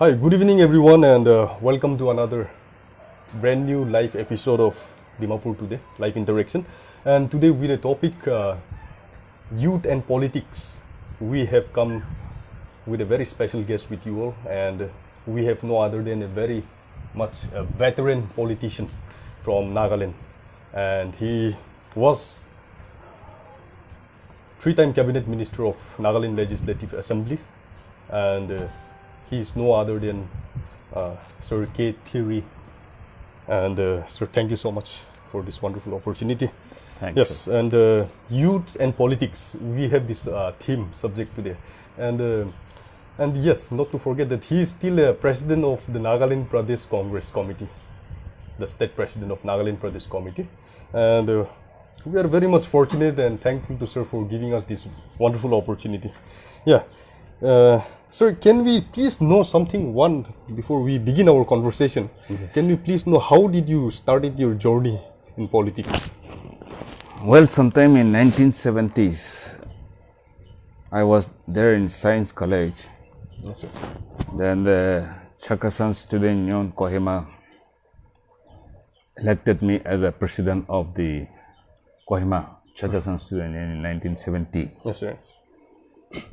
Hi, good evening everyone, and welcome to another brand new live episode of Dimapur Today, live interaction. And today with a topic, youth and politics. We have come with a very special guest with you all, and we have no other than a very much a veteran politician from Nagaland. And he was three-time cabinet minister of Nagaland Legislative Assembly, and he is no other than Sir K.Therie. And sir, thank you so much for this wonderful opportunity. Thank yes, you. and youth and politics, we have this theme subject today. And yes, not to forget that he is still a president of the Nagaland Pradesh Congress Committee, the state president of Nagaland Pradesh Committee. And we are very much fortunate and thankful to sir for giving us this wonderful opportunity. Yeah. Sir, can we please know something before we begin our conversation? Yes. Can we please know how did you started your journey in politics? Well, sometime in 1970s, I was there in Science College. Yes, sir. Then the Chakasan Student Union Kohima elected me as a president of the Kohima Chakasan Student Union in 1970. Yes, sir. Yes.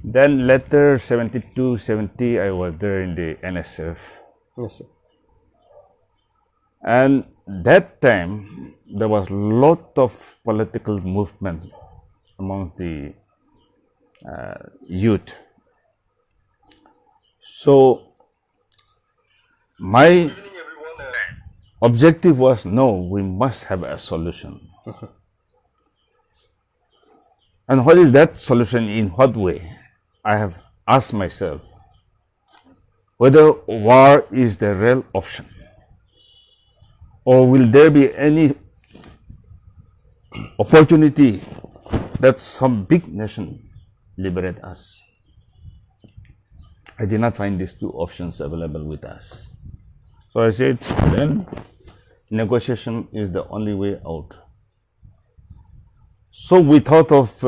Then later, 72, 70, I was there in the NSF. Yes, sir. And that time, there was a lot of political movement amongst the youth. So, my objective was, no, we must have a solution. And what is that solution? In what way? I have asked myself whether war is the real option, or will there be any opportunity that some big nation liberate us? I did not find these two options available with us. So I said, then negotiation is the only way out. So we thought of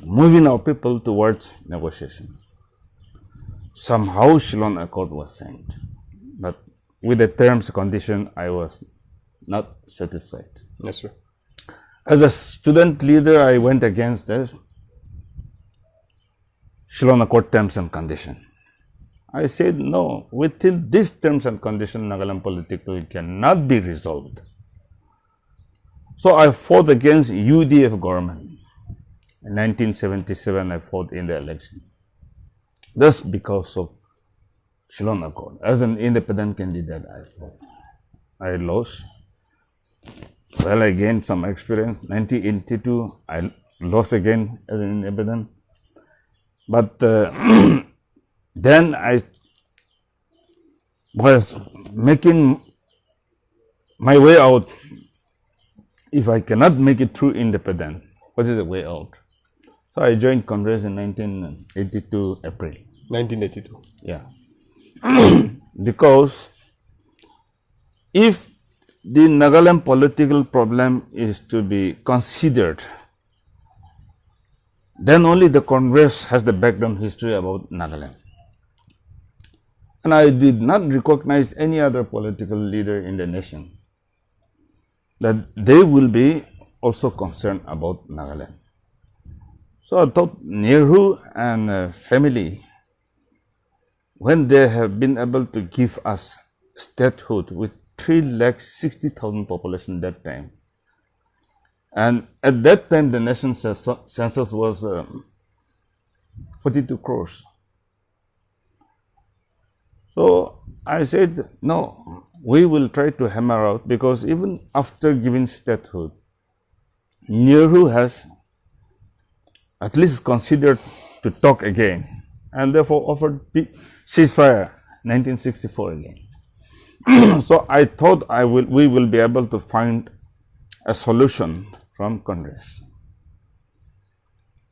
moving our people towards negotiation. Somehow Shillong Accord was signed, but with the terms and condition, I was not satisfied. Yes, sir. As a student leader, I went against the Shillong Accord terms and condition. I said, no, within these terms and conditions, Nagaland political cannot be resolved. So I fought against UDF government. In 1977, I fought in the election. Just because of Shillong Accord. As an independent candidate, I fought. I lost. Well, I gained some experience. 1982, I lost again as an independent. But then I was making my way out. If I cannot make it through independent, what is the way out? So I joined Congress in 1982 April. 1982. Yeah. Because if the Nagaland political problem is to be considered, then only the Congress has the background history about Nagaland. And I did not recognize any other political leader in the nation that they will be also concerned about Nagaland. So I thought Nehru and family, when they have been able to give us statehood with 360,000 population that time, and at that time the nation's census was 42 crores. So I said, no, we will try to hammer out, because even after giving statehood, Nehru has at least considered to talk again, and therefore offered ceasefire 1964 again. So I thought we will be able to find a solution from Congress.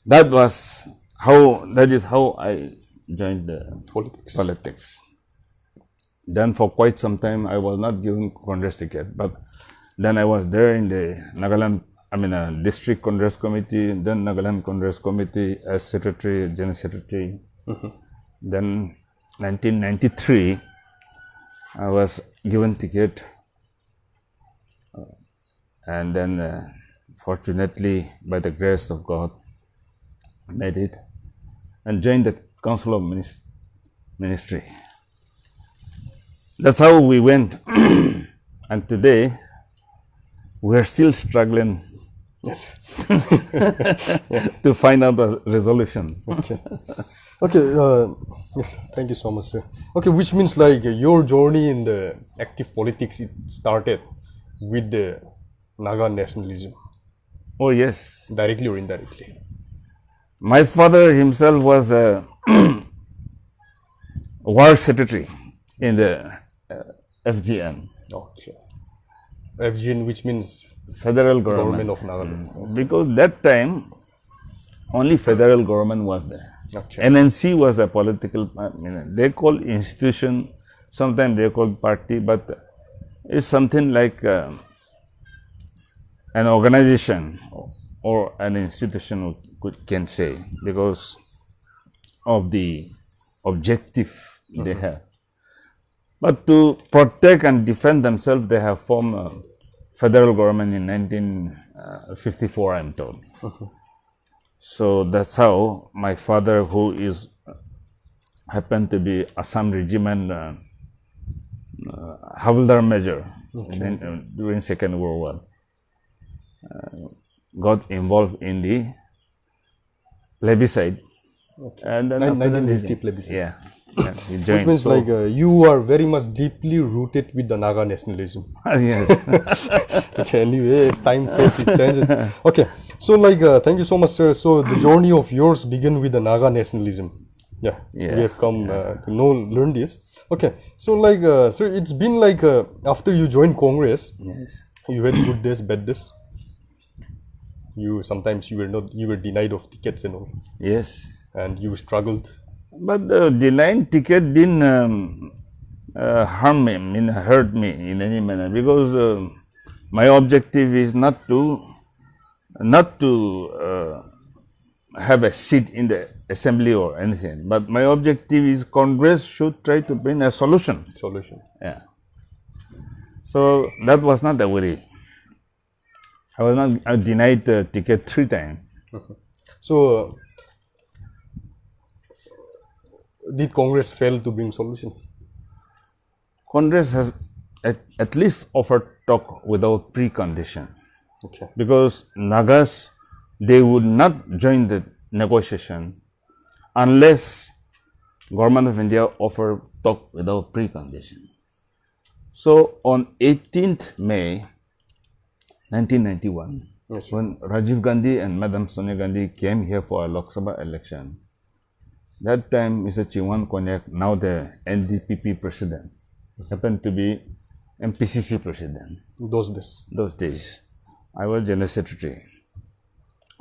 That is how I joined the politics. Then for quite some time, I was not given Congress ticket, but then I was there in the Nagaland, District Congress Committee, then Nagaland Congress Committee as Secretary, General Secretary. Then 1993, I was given ticket, and then fortunately, by the grace of God, made it and joined the Council of Ministry. That's how we went. And today, we are still struggling Yes. to find out a resolution. Okay. Okay. Yes. Thank you so much, sir. Okay, which means like your journey in the active politics, it started with the Naga nationalism, Oh, yes. directly or indirectly. My father himself was a war secretary in the FGN, Okay. FGN, which means federal government government. of Nagaland. Because that time, only federal government was there. Okay. NNC was a political, they call institution, sometimes they call party, but it's something like an organization or an institution can say, because of the objective they have. But to protect and defend themselves, they have formed a federal government in 1954, I'm told. So that's how my father, who is happened to be Assam Regiment Havildar Major during Second World War, got involved in the plebiscite. Okay. And then 1950 plebiscite. Yeah, he Which joined. means So- like you are very much deeply rooted with the Naga nationalism. yes. Okay, anyway, as time fades, it changes. Okay, so like, thank you so much, sir. So the journey of yours began with the Naga nationalism. Yeah, Yeah, we have come to learn this. Okay, so like, sir, it's been like after you joined Congress, Yes. you had good days, bad days. Sometimes you were denied of tickets and all, Yes. and you struggled. But the denying ticket didn't harm me, hurt me in any manner, because my objective is not to have a seat in the assembly or anything. But my objective is Congress should try to bring a solution. Solution. Yeah. So that was not the worry. I denied the ticket 3 times. So, did Congress fail to bring solution? Congress has at least offered talk without precondition, Okay. because Nagas, they would not join the negotiation unless Government of India offer talk without precondition. So on 18th May 1991, Yes. when Rajiv Gandhi and Madam Sonia Gandhi came here for a Lok Sabha election, that time Mr. Chiwan Konyak, now the NDPP president, happened to be NPCC president. Those days. Those days, I was general secretary.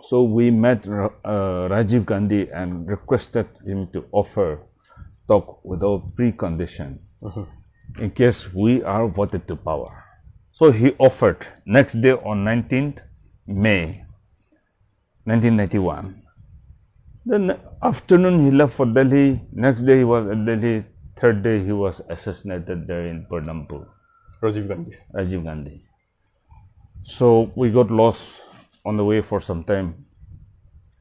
So we met Rajiv Gandhi and requested him to offer talk without precondition in case we are voted to power. So he offered. Next day on 19th May 1991. Then afternoon he left for Delhi. Next day he was at Delhi. Third day he was assassinated there in Pernambuco. Rajiv Gandhi. Rajiv Gandhi. So we got lost on the way for some time.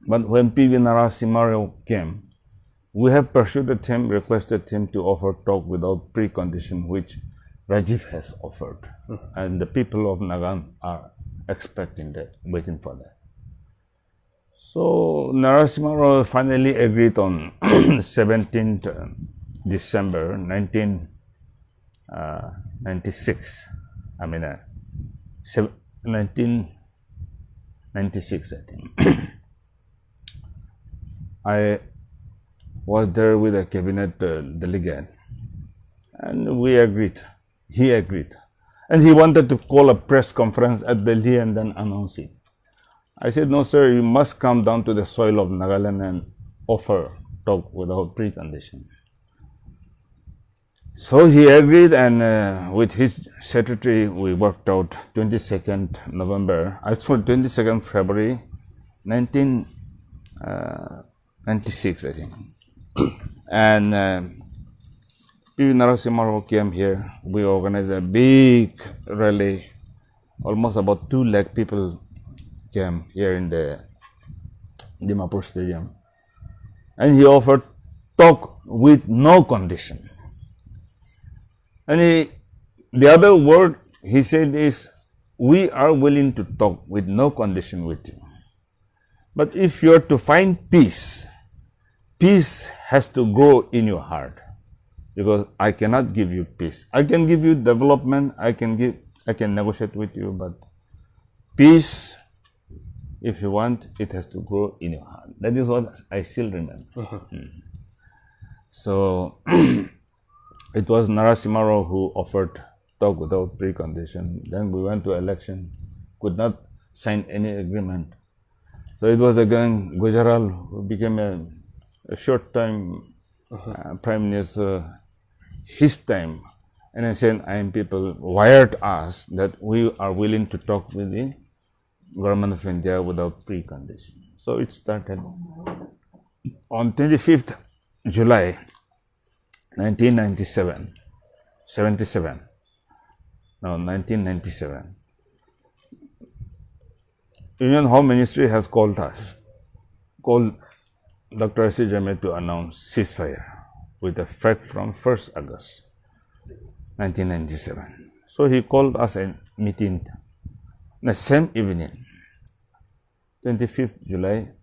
But when P.V. Narasimha Rao came, we have pursued him, requested him to offer talk without precondition, which Rajiv has offered. And the people of Nagaland are expecting that, waiting for that. So Narasimha Rao finally agreed on 17th December 1996. 1996, I think. I was there with a cabinet delegate, and we agreed. He agreed. And he wanted to call a press conference at Delhi and then announce it. I said, no, sir, you must come down to the soil of Nagaland and offer talk without precondition. So he agreed, and with his secretary, we worked out 22nd November, actually 22nd February 1996, I think. And P.V. Narasimha Rao came here. We organized a big rally. Almost about 2 lakh people came here in the Dimapur Stadium. And he offered talk with no condition. And the other word he said is, we are willing to talk with no condition with you. But if you are to find peace, peace has to grow in your heart. Because I cannot give you peace. I can give you development, I can negotiate with you, but peace, if you want, it has to grow in your heart. That is what I still remember. So it was Narasimha Rao who offered talk without precondition. Then we went to election, could not sign any agreement. So it was again Gujaral who became a short time Prime Minister. His time, and I said, people wired us that we are willing to talk with the government of India without precondition. So it started on 25th July 1997. Union Home Ministry has called Dr. S. Jame to announce ceasefire with effect from 1st August 1997. So he called us a meeting the same evening, 25th July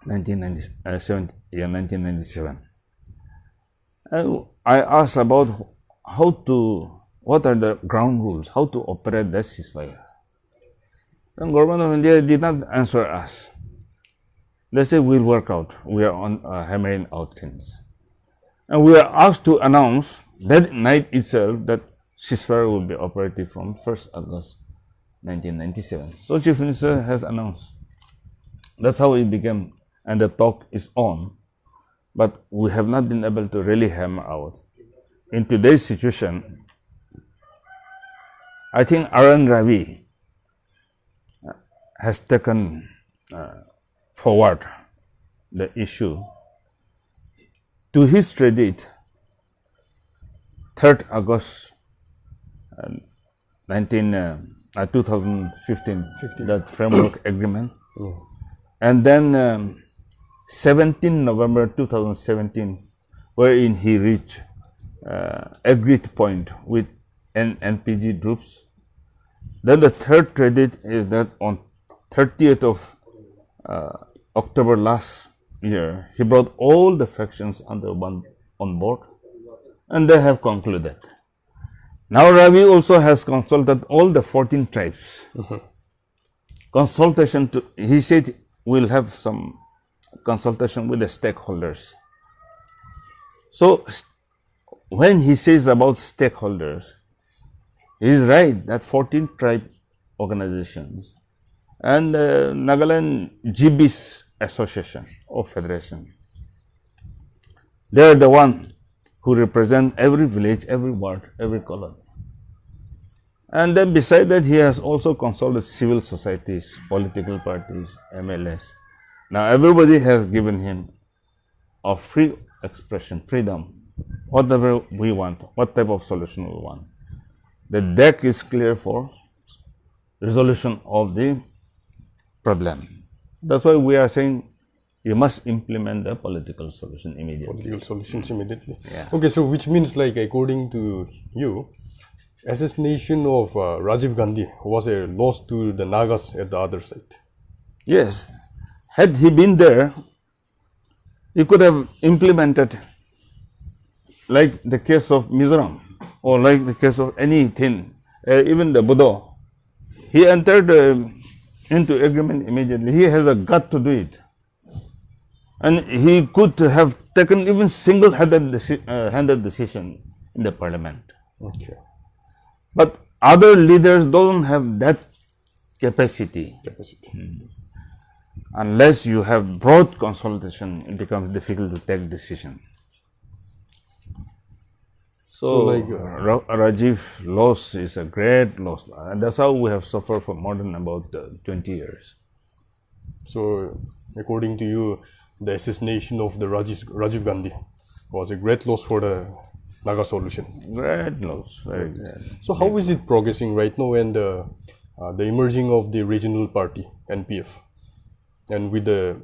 1997. And I asked about what are the ground rules, how to operate the ceasefire. The government of India did not answer us. They said, we'll work out. We are on hammering out things. And we are asked to announce that night itself that ceasefire will be operative from 1st August 1997. So Chief Minister has announced. That's how it became, and the talk is on. But we have not been able to really hammer out. In today's situation, I think Arun Ravi has taken forward the issue. To his credit, 3rd August 2015, that framework agreement, and then 17 November 2017, wherein he reached agreed point with NPG groups. Then the third credit is that on 30th of October last year, he brought all the factions under one on board, and they have concluded. Now Ravi also has consulted all the 14 tribes. Consultation he said we'll have some consultation with the stakeholders. So when he says about stakeholders, he is right that 14 tribe organizations and Nagaland GB's association or federation, they are the one who represent every village, every ward, every colony. And then beside that, he has also consulted civil societies, political parties, MLAs. Now everybody has given him a free expression, freedom, whatever we want, what type of solution we want. The deck is clear for resolution of the problem. That's why we are saying you must implement the political solution immediately. Political solutions immediately. Yeah. Okay, so which means, like, according to you, assassination of Rajiv Gandhi was a loss to the Nagas at the other side. Yes. Had he been there, he could have implemented, like the case of Mizoram, or like the case of anything, even the Buddha. He entered into agreement immediately. He has a gut to do it. And he could have taken even single-handed decision in the parliament. Okay. But other leaders don't have that capacity. Unless you have broad consultation, it becomes difficult to take decision. So like Rajiv loss is a great loss, and that's how we have suffered for more than about 20 years. So according to you, the assassination of the Rajiv Gandhi was a great loss for the Naga solution. Great news, very great. So how is it progressing right now, and the emerging of the regional party NPF, and with the,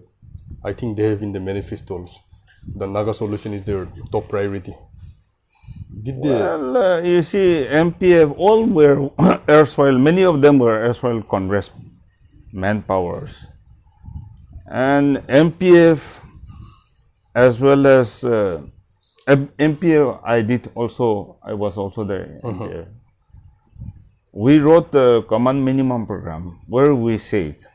I think they have in the manifestos, the Naga solution is their top priority. Did they? Well, you see, MPF all were erstwhile. Many of them were erstwhile Congress manpowers, and MPF as well as MPF. I was also there. MPF. We wrote the common minimum program where we said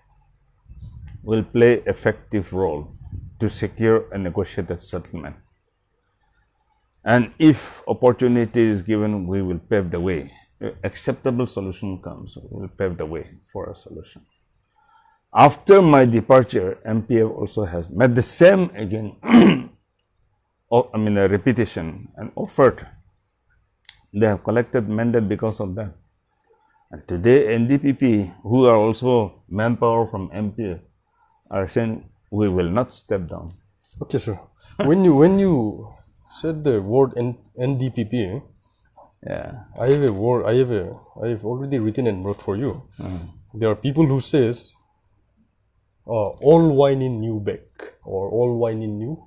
will play effective role to secure a negotiated settlement. And if opportunity is given, we will pave the way. Acceptable solution comes, we will pave the way for a solution. After my departure, MPF also has made the same again, I mean a repetition, and offered. They have collected mandate because of that. And today NDPP, who are also manpower from MPF, are saying we will not step down. Okay, sir. When you said the word NDPP, yeah, I have a word. I have already written and wrote for you. There are people who says all wine in new bag or all wine in new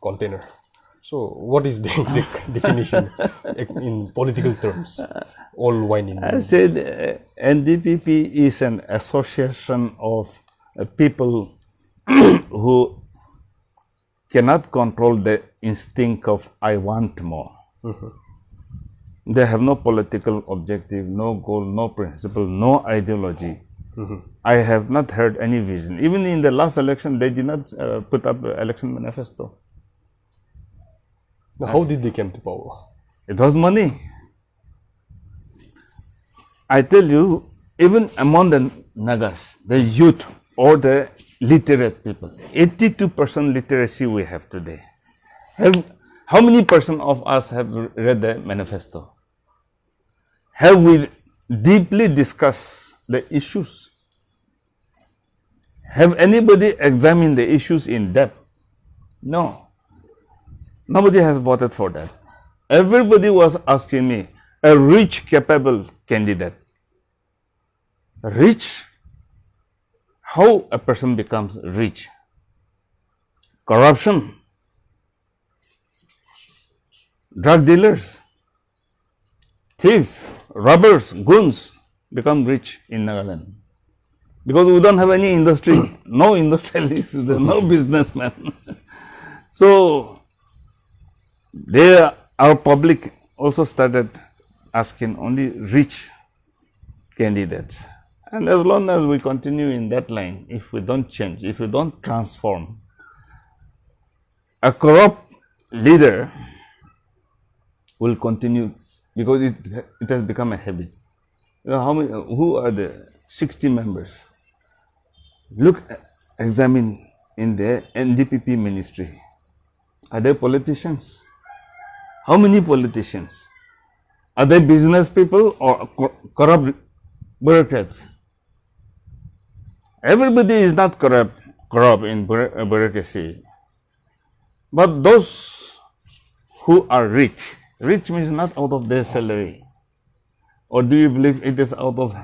container. So what is the exact definition in political terms? All wine in new. I said NDPP is an association of people who cannot control the instinct of I want more. They have no political objective, no goal, no principle, no ideology. I have not heard any vision. Even in the last election, they did not put up an election manifesto. Now, how did they come to power? It was money. I tell you, even among the Nagas, the youth or the literate people, 82% literacy we have today. How many percent of us have read the manifesto? Have we deeply discussed the issues? Have anybody examined the issues in depth? No. Nobody has voted for that. Everybody was asking me, a rich, capable candidate. Rich? How a person becomes rich? Corruption. Drug dealers, thieves, robbers, goons become rich in Nagaland. Because we don't have any industry, no industrialists, no businessmen. So, our public also started asking only rich candidates. And as long as we continue in that line, if we don't change, if we don't transform, a corrupt leader will continue because it has become a habit. You know, who are the 60 members? Look, examine in the NDPP ministry. Are they politicians? How many politicians? Are they business people or corrupt bureaucrats? Everybody is not corrupt in bureaucracy. But those who are rich, rich means not out of their salary. Or do you believe it is out of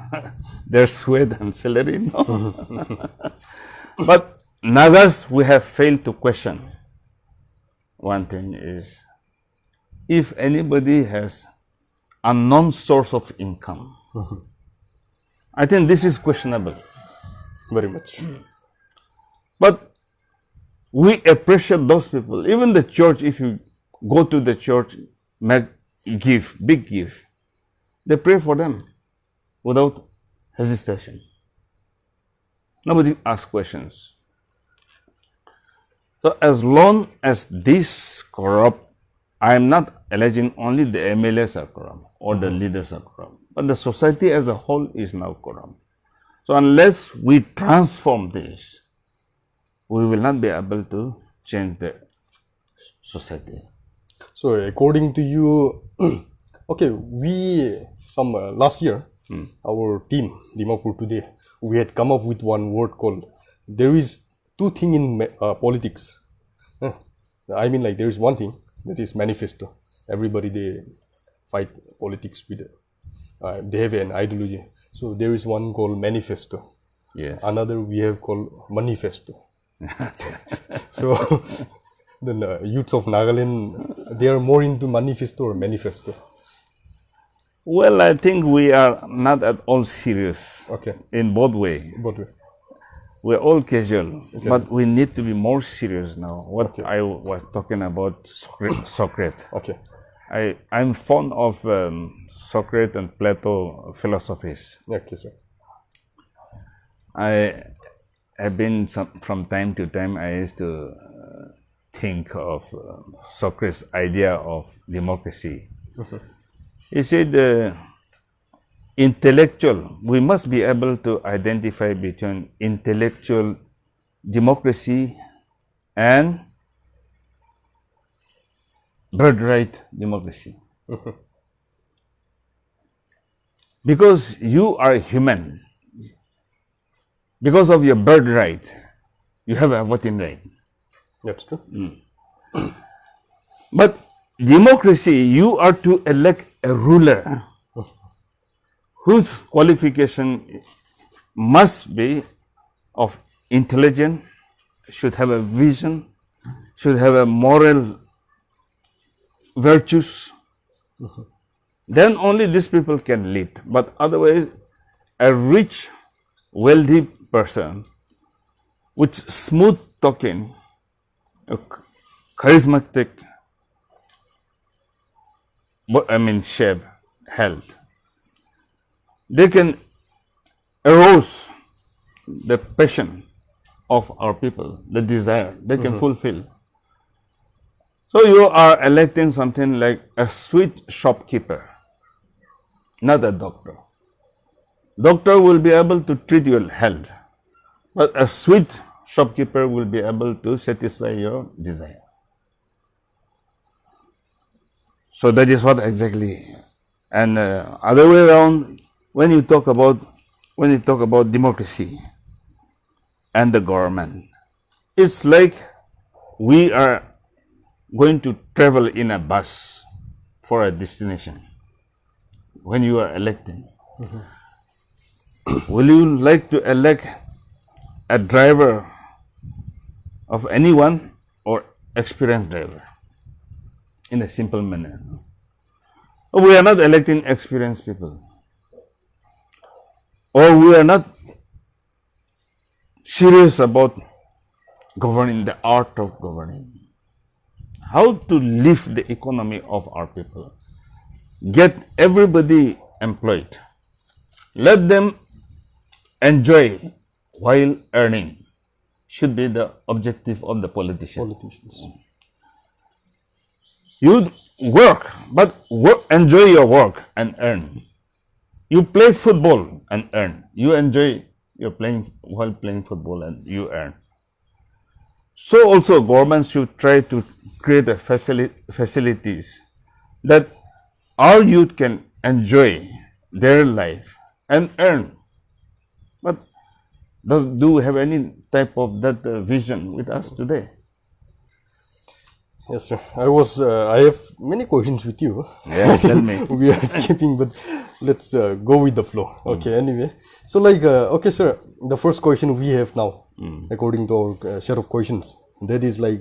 their sweat and salary? No. But Nagas, we have failed to question. One thing is, if anybody has a unknown source of income, I think this is questionable. Very much. But we appreciate those people. Even the church, if you go to the church, give, big give, they pray for them without hesitation. Nobody asks questions. So as long as this corrupt, I am not alleging only the MLAs are corrupt or the leaders are corrupt, but the society as a whole is now corrupt. So unless we transform this, we will not be able to change the society. So according to you, okay, last year, our team, Dimapur Today, we had come up with one word called, there is two things in politics. I mean, like, there is one thing that is manifesto, Everybody they fight politics with they have an ideology. So there is one called manifesto. Yes. Another we have called manifesto. So then youths of Nagaland, they are more into manifesto or manifesto. Well, I think we are not at all serious. Okay. In both ways. Both way. We're all casual, Okay. but we need to be more serious now. What Okay. I was talking about Socrates. Okay. I'm fond of Socrates and Plato philosophies. Okay, sir. I have been from time to time. I used to think of Socrates' idea of democracy. He said, intellectual. We must be able to identify between intellectual democracy and birthright democracy. Because you are human. Because of your birthright, you have a voting right. That's true. But democracy, you are to elect a ruler whose qualification must be of intelligence, should have a vision, should have a moral virtues. Then only these people can lead. But otherwise, a rich, wealthy person with smooth talking, a charismatic, shape, health, they can arouse the passion of our people, the desire, they can fulfill. So you are electing something like a sweet shopkeeper, not a doctor. Doctor will be able to treat your health, but a sweet shopkeeper will be able to satisfy your desire. So that is what exactly. And other way around, when you talk about democracy and the government, it's like we are going to travel in a bus for a destination. When you are electing, will you like to elect a driver of anyone or experienced driver? In a simple manner. We are not electing experienced people. Or we are not serious about governing, the art of governing. How to lift the economy of our people. Get everybody employed. Let them enjoy while earning. Should be the objective of the politician. Politicians. You work, but enjoy your work and earn. You play football and earn. You enjoy your playing while playing football and you earn. So also government should try to create a facilities that our youth can enjoy their life and earn. But do we have any type of that vision with us today? Yes, sir. I have many questions with you. Yeah, tell me. We are skipping, but let's go with the flow. Okay, anyway. So okay, sir, the first question we have now, according to our set of questions, that is like,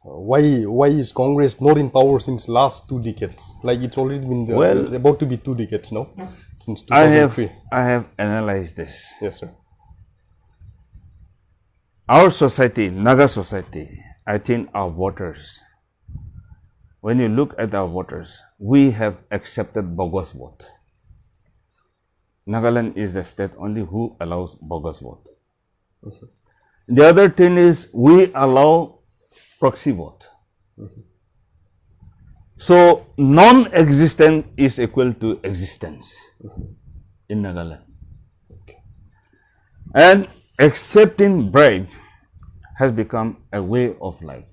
why is Congress not in power since last 2 decades? Like it's already been about to be 2 decades now, since 2003. I have analyzed this. Yes, sir. Our society, Naga society, I think our voters, when you look at our voters, we have accepted bogus vote. Nagaland is the state only who allows bogus vote. The other thing is we allow proxy vote. So non-existent is equal to existence in Nagaland. And accepting bribe has become a way of life.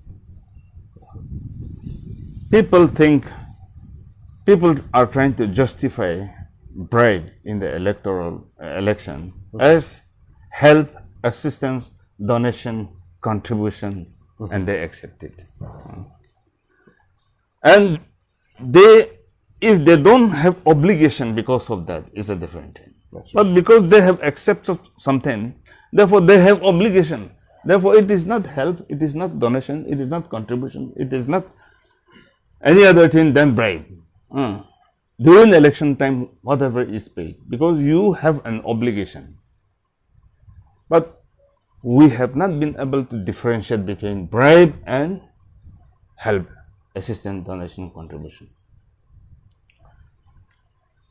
People are trying to justify bribe in the electoral election as help, assistance, donation, contribution, and they accept it. And they, if they don't have obligation because of that, is a different thing. That's right. But because they have accepted something, therefore they have obligation. Therefore, it is not help, it is not donation, it is not contribution, it is not any other thing than bribe. During election time, whatever is paid, because you have an obligation. But we have not been able to differentiate between bribe and help, assistance, donation, contribution.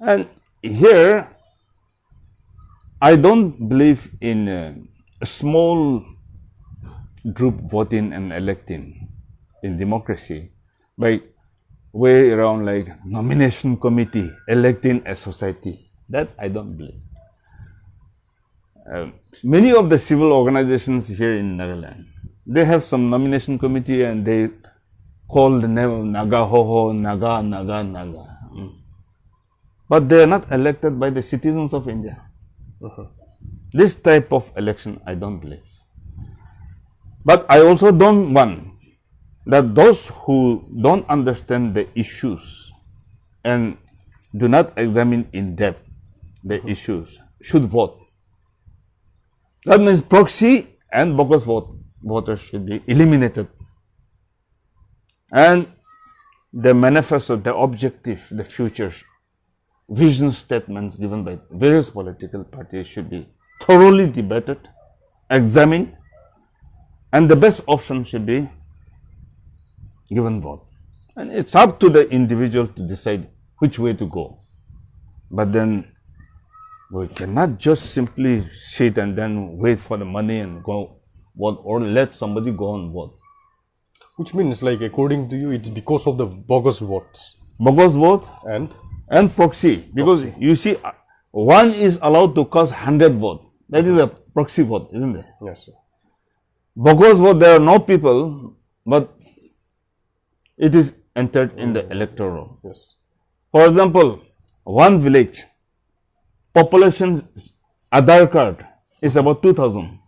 And here, I don't believe in a small group voting and electing in democracy by way around like nomination committee electing a society. That I don't believe. Many of the civil organizations here in Nagaland, they have some nomination committee and they call the name Naga Ho Ho, Naga, Naga, Naga. But they are not elected by the citizens of India. This type of election, I don't believe. But I also don't want that those who don't understand the issues and do not examine in depth the issues should vote. That means proxy and bogus voters should be eliminated. And the manifesto, the objective, the futures, vision statements given by various political parties should be thoroughly debated, examined, and the best option should be given vote. And it's up to the individual to decide which way to go. But then we cannot just simply sit and then wait for the money and go vote, or let somebody go and vote. Which means, like, according to you, it's because of the bogus votes. Bogus vote And proxy. Because you see, one is allowed to cause 100 votes. That is a proxy vote, isn't it? yes, sir. Bogus vote, there are no people, but it is entered in the electoral. Yes. For example, one village, population Aadhaar card is about 2,000.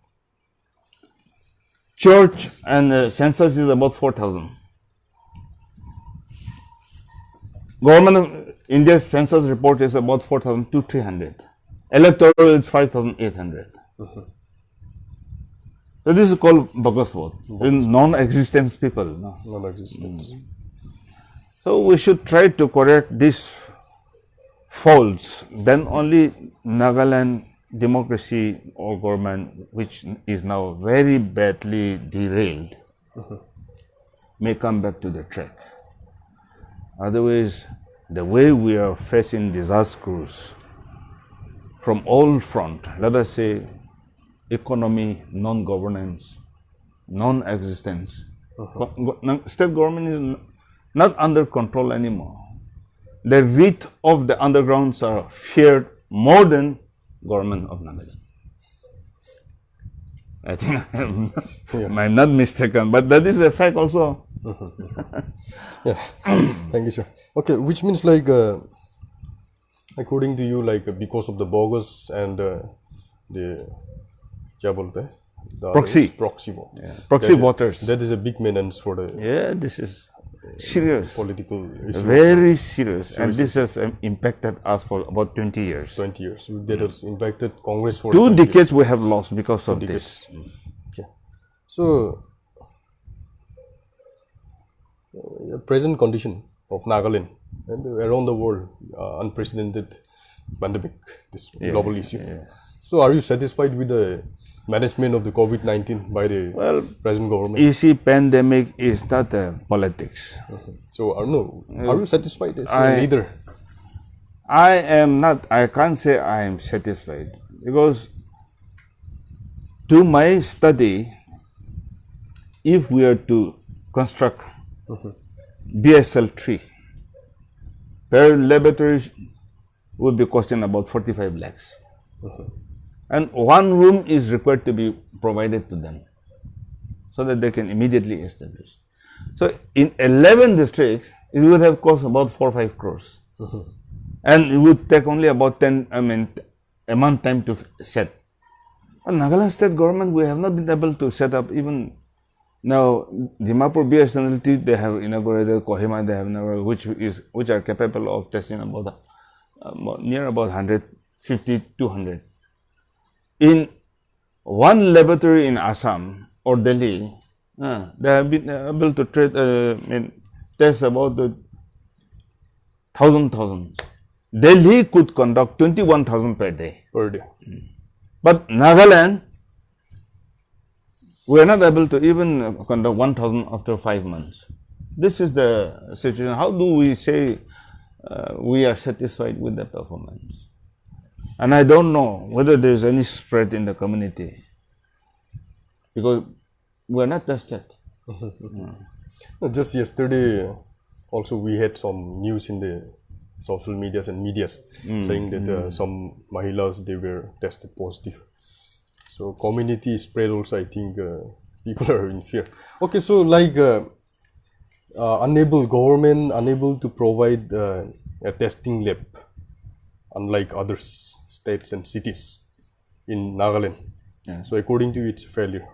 Church and census is about 4,000. Government of India's census report is about 4,000 to 300. Electoral is 5,800. So this is called bogus vote. Non-existence people. No? Non-existence. So we should try to correct these faults. Then only Nagaland democracy or government, which is now very badly derailed, may come back to the track. Otherwise, the way we are facing disasters from all fronts, let us say economy, non-governance, non-existence, state government is not under control anymore. The wreath of the undergrounds are feared more than government of Nagaland. I think I'm not mistaken, but that is a fact also. Yeah. Thank you, sir. Okay, which means, like, according to you, like, because of the bogus and the क्या बोलते हैं? The proxy vote. Yeah. Proxy voters. That is a big menace for the this is serious. Political issue. Very serious. And this has impacted us for about 20 years. 20 years. That has impacted Congress for 2 decades we have lost because of this. Okay. So, the present condition of Nagaland and around the world, unprecedented pandemic, this global issue. So, are you satisfied with the management of the COVID-19 by the present government? You see, pandemic is not politics. So, are you satisfied? Neither. I am not. I can't say I am satisfied because to my study, if we are to construct BSL-3, their laboratories would be costing about 45 lakhs. And one room is required to be provided to them so that they can immediately establish. So in 11 districts, it would have cost about 4 or 5 crores. And it would take only about a month time to set. And Nagaland state government, we have not been able to set up even Now, Dimapur BSNLT, they have inaugurated, Kohima, they have inaugurated, which are capable of testing about near about 150, 200. In one laboratory in Assam or Delhi, they have been able to test about 1,000. Delhi could conduct 21,000 per day. But Nagaland, we are not able to even conduct 1,000 after 5 months. This is the situation. How do we say we are satisfied with the performance? And I don't know whether there is any spread in the community, because we are not tested. Just yesterday, also we had some news in the social medias and medias saying that some Mahilas, they were tested positive. So community spread also, I think people are in fear. Okay, so like government unable to provide a testing lab, unlike other states and cities in Nagaland. Yeah. So according to you, it's a failure.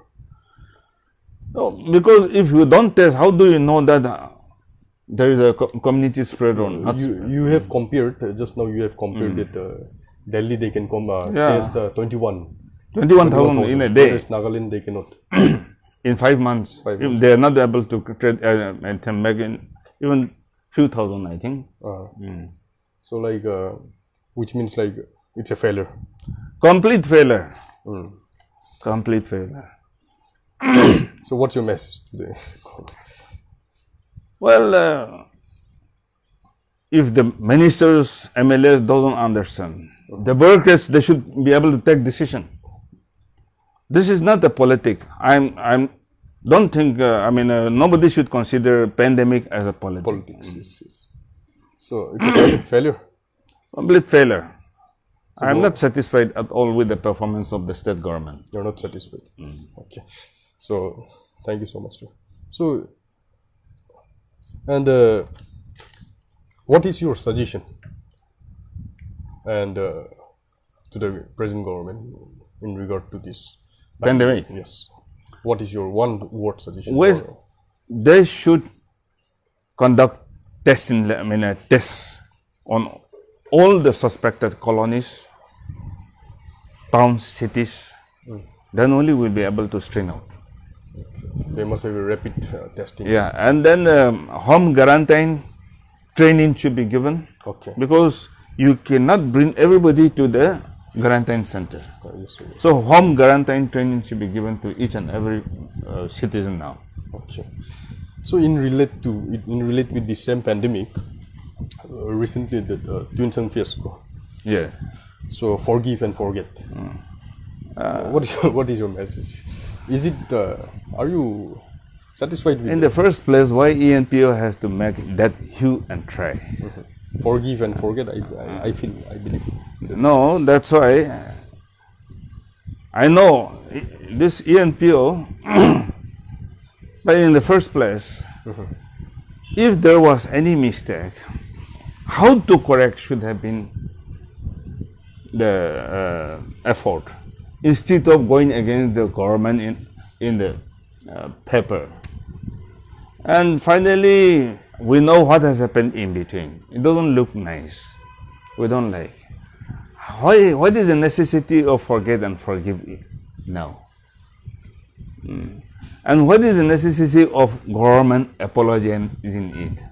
No, because if you don't test, how do you know that there is a community spread or not? You have compared, just now you have compared that Delhi they can test 21,000 in a day. Whereas Nagaland they cannot. In 5 months. If they are not able to make in even few thousand, I think. So like, which means like it's a failure. Complete failure. Complete failure. So what's your message today? Well, if the ministers, MLAs doesn't understand, the bureaucrats, they should be able to take decision. This is not a politic. Don't think. Nobody should consider pandemic as a politics. Yes. So it's a failure. Complete failure. So I am not satisfied at all with the performance of the state government. You're not satisfied. Okay. So thank you so much, sir. So, and what is your suggestion and to the present government in regard to this pandemic? Yes. What is your one word suggestion? Well, they should conduct tests on all the suspected colonies, towns, cities. Then only we'll be able to screen out. They must have a rapid testing. Yeah, and then home quarantine training should be given. Okay. Because you cannot bring everybody to the quarantine center. Yes. So home quarantine training should be given to each and every citizen now. Okay. So in relate with the same pandemic, recently the Twin fiasco. Yeah. So forgive and forget. What is your message? Is it? Are you satisfied with? In the first place, why ENPO has to make that hue and try? Forgive and forget. I believe. No, that's why I know this ENPO. But in the first place, if there was any mistake, how to correct should have been the effort, instead of going against the government in the paper. And finally, we know what has happened in between. It doesn't look nice. We don't like. What is the necessity of forget and forgive now? And what is the necessity of government apologizing it?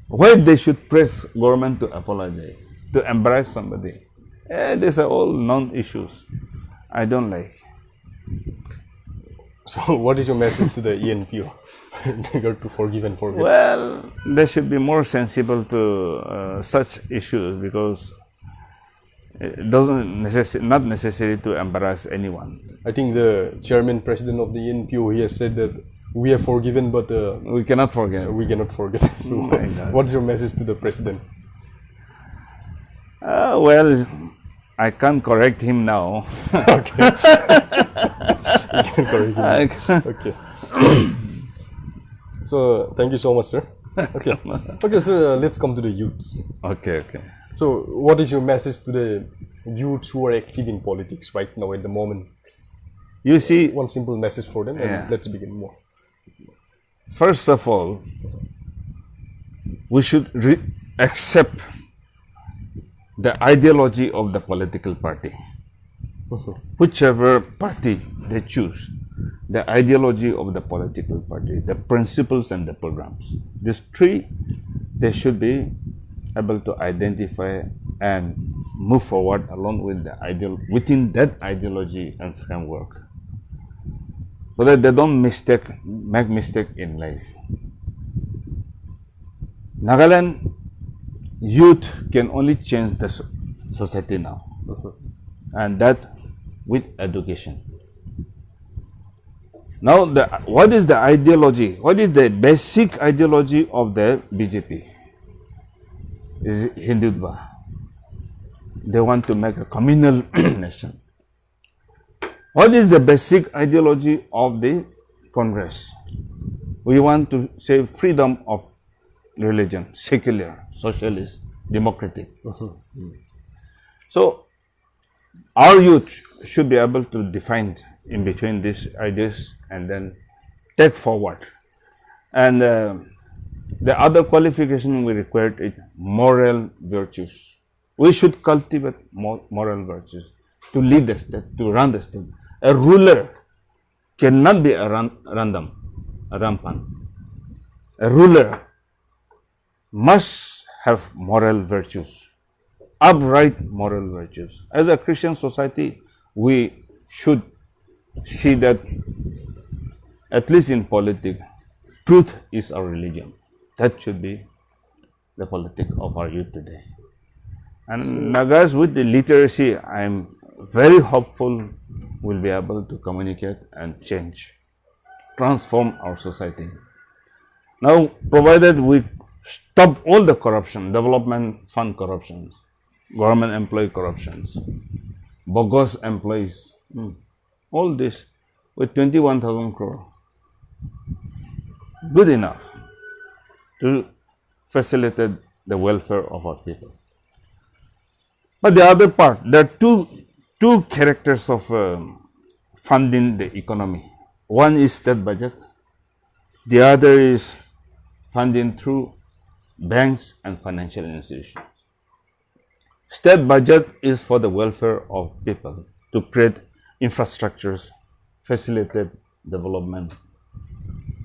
Why they should press government to apologize, to embrace somebody? These are all non-issues. I don't like. So what is your message to the ENPO in regard to forgive and forget? Well, they should be more sensible to such issues, because it doesn't not necessary to embarrass anyone. I think the chairman president of the ENPO, he has said that we have forgiven, but we cannot forget. We cannot forget. So what's your message to the president? Well, I can't correct him now. Okay. You can correct him. Okay. So thank you so much, sir. Okay. Okay, so let's come to the youths. Okay. So what is your message to the youths who are active in politics right now at the moment? You see, one simple message for them, and let's begin more. first of all, we should accept the ideology of the political party. Whichever party they choose, the ideology of the political party, the principles and the programs. These three, they should be able to identify and move forward along with the within that ideology and framework, so that they don't make mistake in life. Nagaland youth can only change the society now, and that with education. Now, what is the ideology? What is the basic ideology of the BJP? Is Hindutva. They want to make a communal nation. What is the basic ideology of the Congress? We want to say freedom of religion, secular, socialist, democratic. So, our youth should be able to define in between these ideas and then take forward. And the other qualification we require is moral virtues. We should cultivate moral virtues to lead the state, to run the state. A ruler cannot be a rampant. A ruler must have moral virtues, upright moral virtues. As a Christian society, we should see that, at least in politics, truth is our religion. That should be the politics of our youth today. And Nagas, with the literacy, I am very hopeful will be able to communicate and change, transform our society. Now, provided we stop all the corruption, development fund corruptions, government employee corruptions, bogus employees, all this with 21,000 crore, good enough to facilitate the welfare of our people. But the other part, there are two characters of funding the economy. One is state budget, the other is funding through banks and financial institutions. State budget is for the welfare of people, to create infrastructures, facilitate development.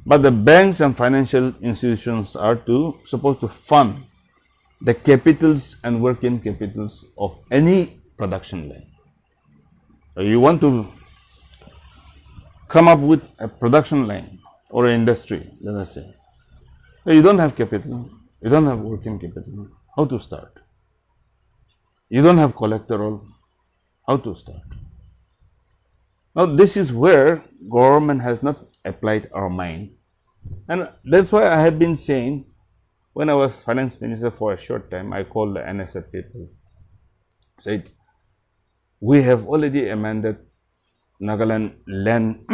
But the banks and financial institutions are supposed to fund the capitals and working capitals of any production line. So you want to come up with a production line or an industry, let us say. So you don't have capital, you don't have working capital, how to start? You don't have collateral, how to start? Now, this is where government has not applied our mind. And that's why I have been saying, when I was finance minister for a short time, I called the NSF people, said, we have already amended Nagaland Land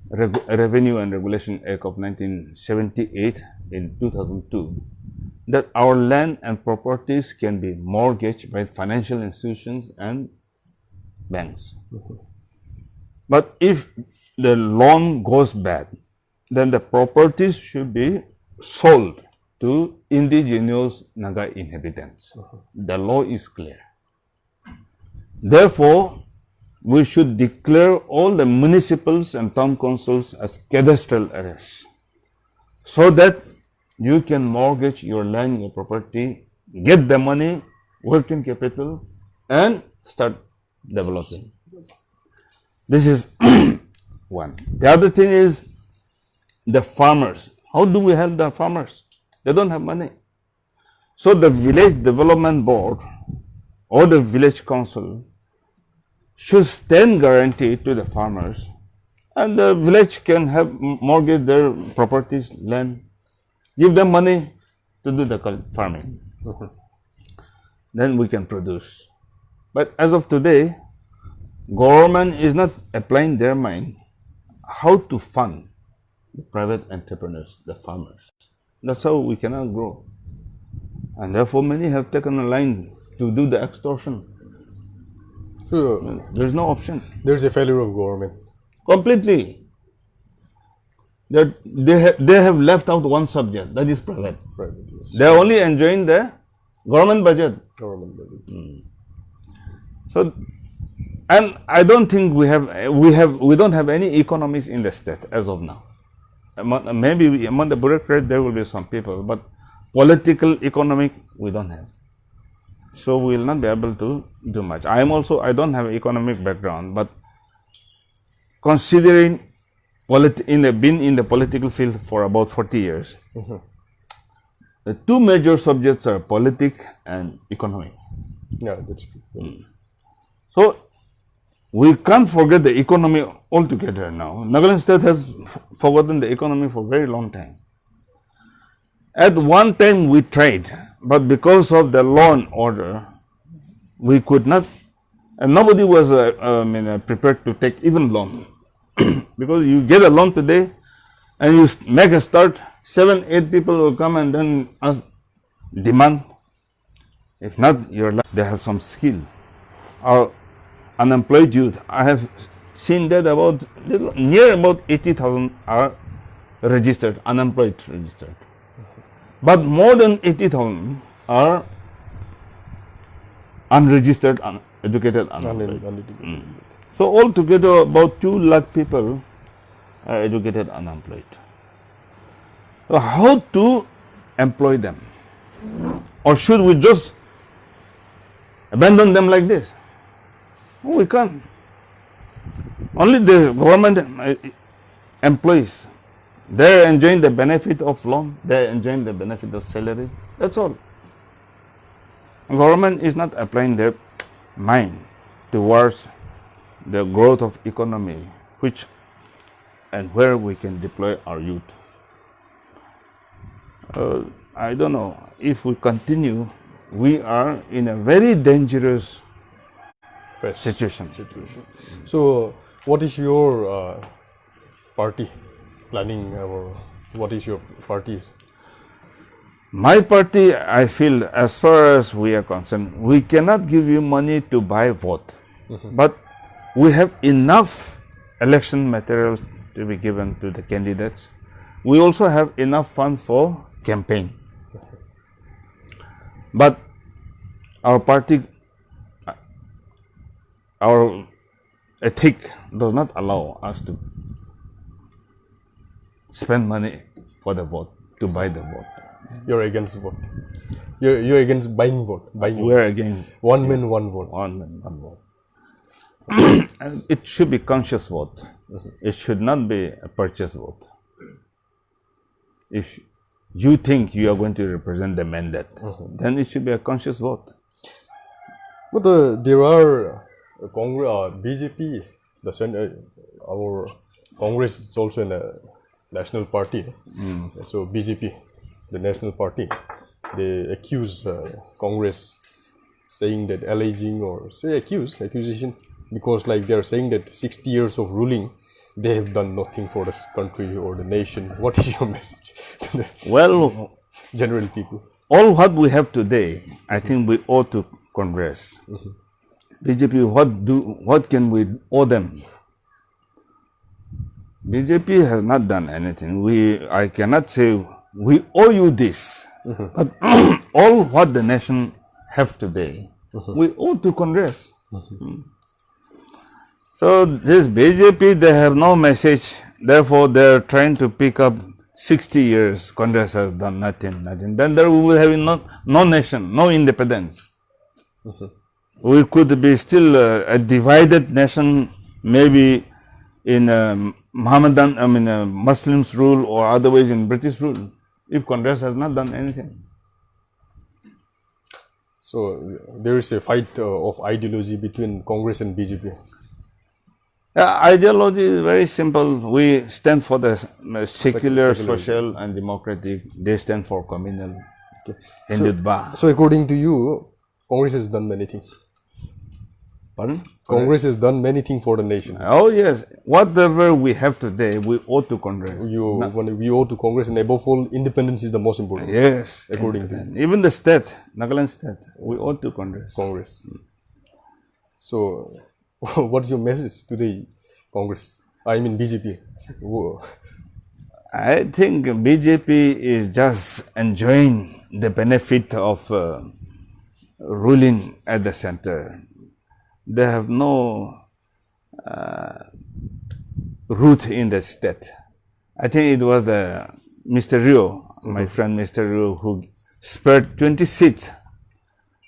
Revenue and Regulation Act of 1978 in 2002, that our land and properties can be mortgaged by financial institutions and banks. But if the loan goes bad, then the properties should be sold to indigenous Naga inhabitants. The law is clear. Therefore, we should declare all the municipals and town councils as cadastral areas, so that you can mortgage your land, your property, get the money, working capital, and start developing. This is one. The other thing is the farmers. How do we help the farmers? They don't have money. So the village development board or the village council should stand guarantee to the farmers, and the village can have mortgage their properties, land, give them money to do the farming. Then we can produce. But as of today, government is not applying their mind how to fund the private entrepreneurs, the farmers. That's how we cannot grow. And therefore, many have taken a line to do the extortion. So, there's no option. There's a failure of government. Completely. They have left out one subject, that is private. Private, yes. They are only enjoying the government budget. Government budget. So, and I don't think we don't have any economists in the state as of now. Maybe among the bureaucrats there will be some people, but political, economic, we don't have. So we will not be able to do much. I don't have economic background, but considering been in the political field for about 40 years, the two major subjects are politics and economic. Yeah, that's true. So we can't forget the economy altogether now. Nagaland state has forgotten the economy for a very long time. At one time we tried, but because of the law and order, we could not, and nobody was prepared to take even loan. Because you get a loan today and you make a start, 7, 8 people will come and then ask, demand. If not, they have some skill. Our unemployed youth, I have seen that near about 80,000 are registered, unemployed registered. But more than 80,000 are unregistered, uneducated, unemployed. So altogether about 2 lakh people are educated, unemployed. So how to employ them? Or should we just abandon them like this? No, we can't. Only the government employees, they are enjoying the benefit of loan, they are enjoying the benefit of salary. That's all. Government is not applying their mind towards the growth of economy, which and where we can deploy our youth. I don't know, if we continue, we are in a very dangerous situation. So, what is your party planning, or what is your party's? My party, I feel, as far as we are concerned, we cannot give you money to buy vote, but we have enough election materials to be given to the candidates. We also have enough funds for campaign. But our party, our ethic does not allow us to spend money for the vote, to buy the vote. You're against vote. You're against buying vote. We're against one man, one vote. One man, one vote. And it should be conscious vote. It should not be a purchase vote. If you think you are going to represent the mandate, then it should be a conscious vote. But there are BJP, our Congress is also a national party. So BJP, the national party, they accuse Congress, saying that alleging or say accusation, because like they are saying that 60 years of ruling, they have done nothing for the country or the nation. What is your message to the general people? All what we have today, I think we owe to Congress. BJP, what can we owe them? BJP has not done anything. I cannot say we owe you this, but all what the nation have today, we owe to Congress. So this BJP, they have no message. Therefore, they are trying to pick up 60 years. Congress has done nothing. Then there we will have no nation, no independence. We could be still a divided nation, maybe in Muslims rule or otherwise in British rule, if Congress has not done anything. So there is a fight of ideology between Congress and BJP. Ideology is very simple. We stand for the secular, social and democratic. They stand for communal. Okay. So according to you, Congress has done many things. Pardon? Congress has done many things for the nation. Oh yes, whatever we have today, we owe to Congress. We owe to Congress, and above all, independence is the most important. Yes, according to you. Even the state, Nagaland state, we owe to Congress. So, what's your message to the Congress? I mean BJP. I think BJP is just enjoying the benefit of ruling at the center. They have no root in the state. I think it was Mr. Rio, my friend Mr. Rio, who spared 20 seats,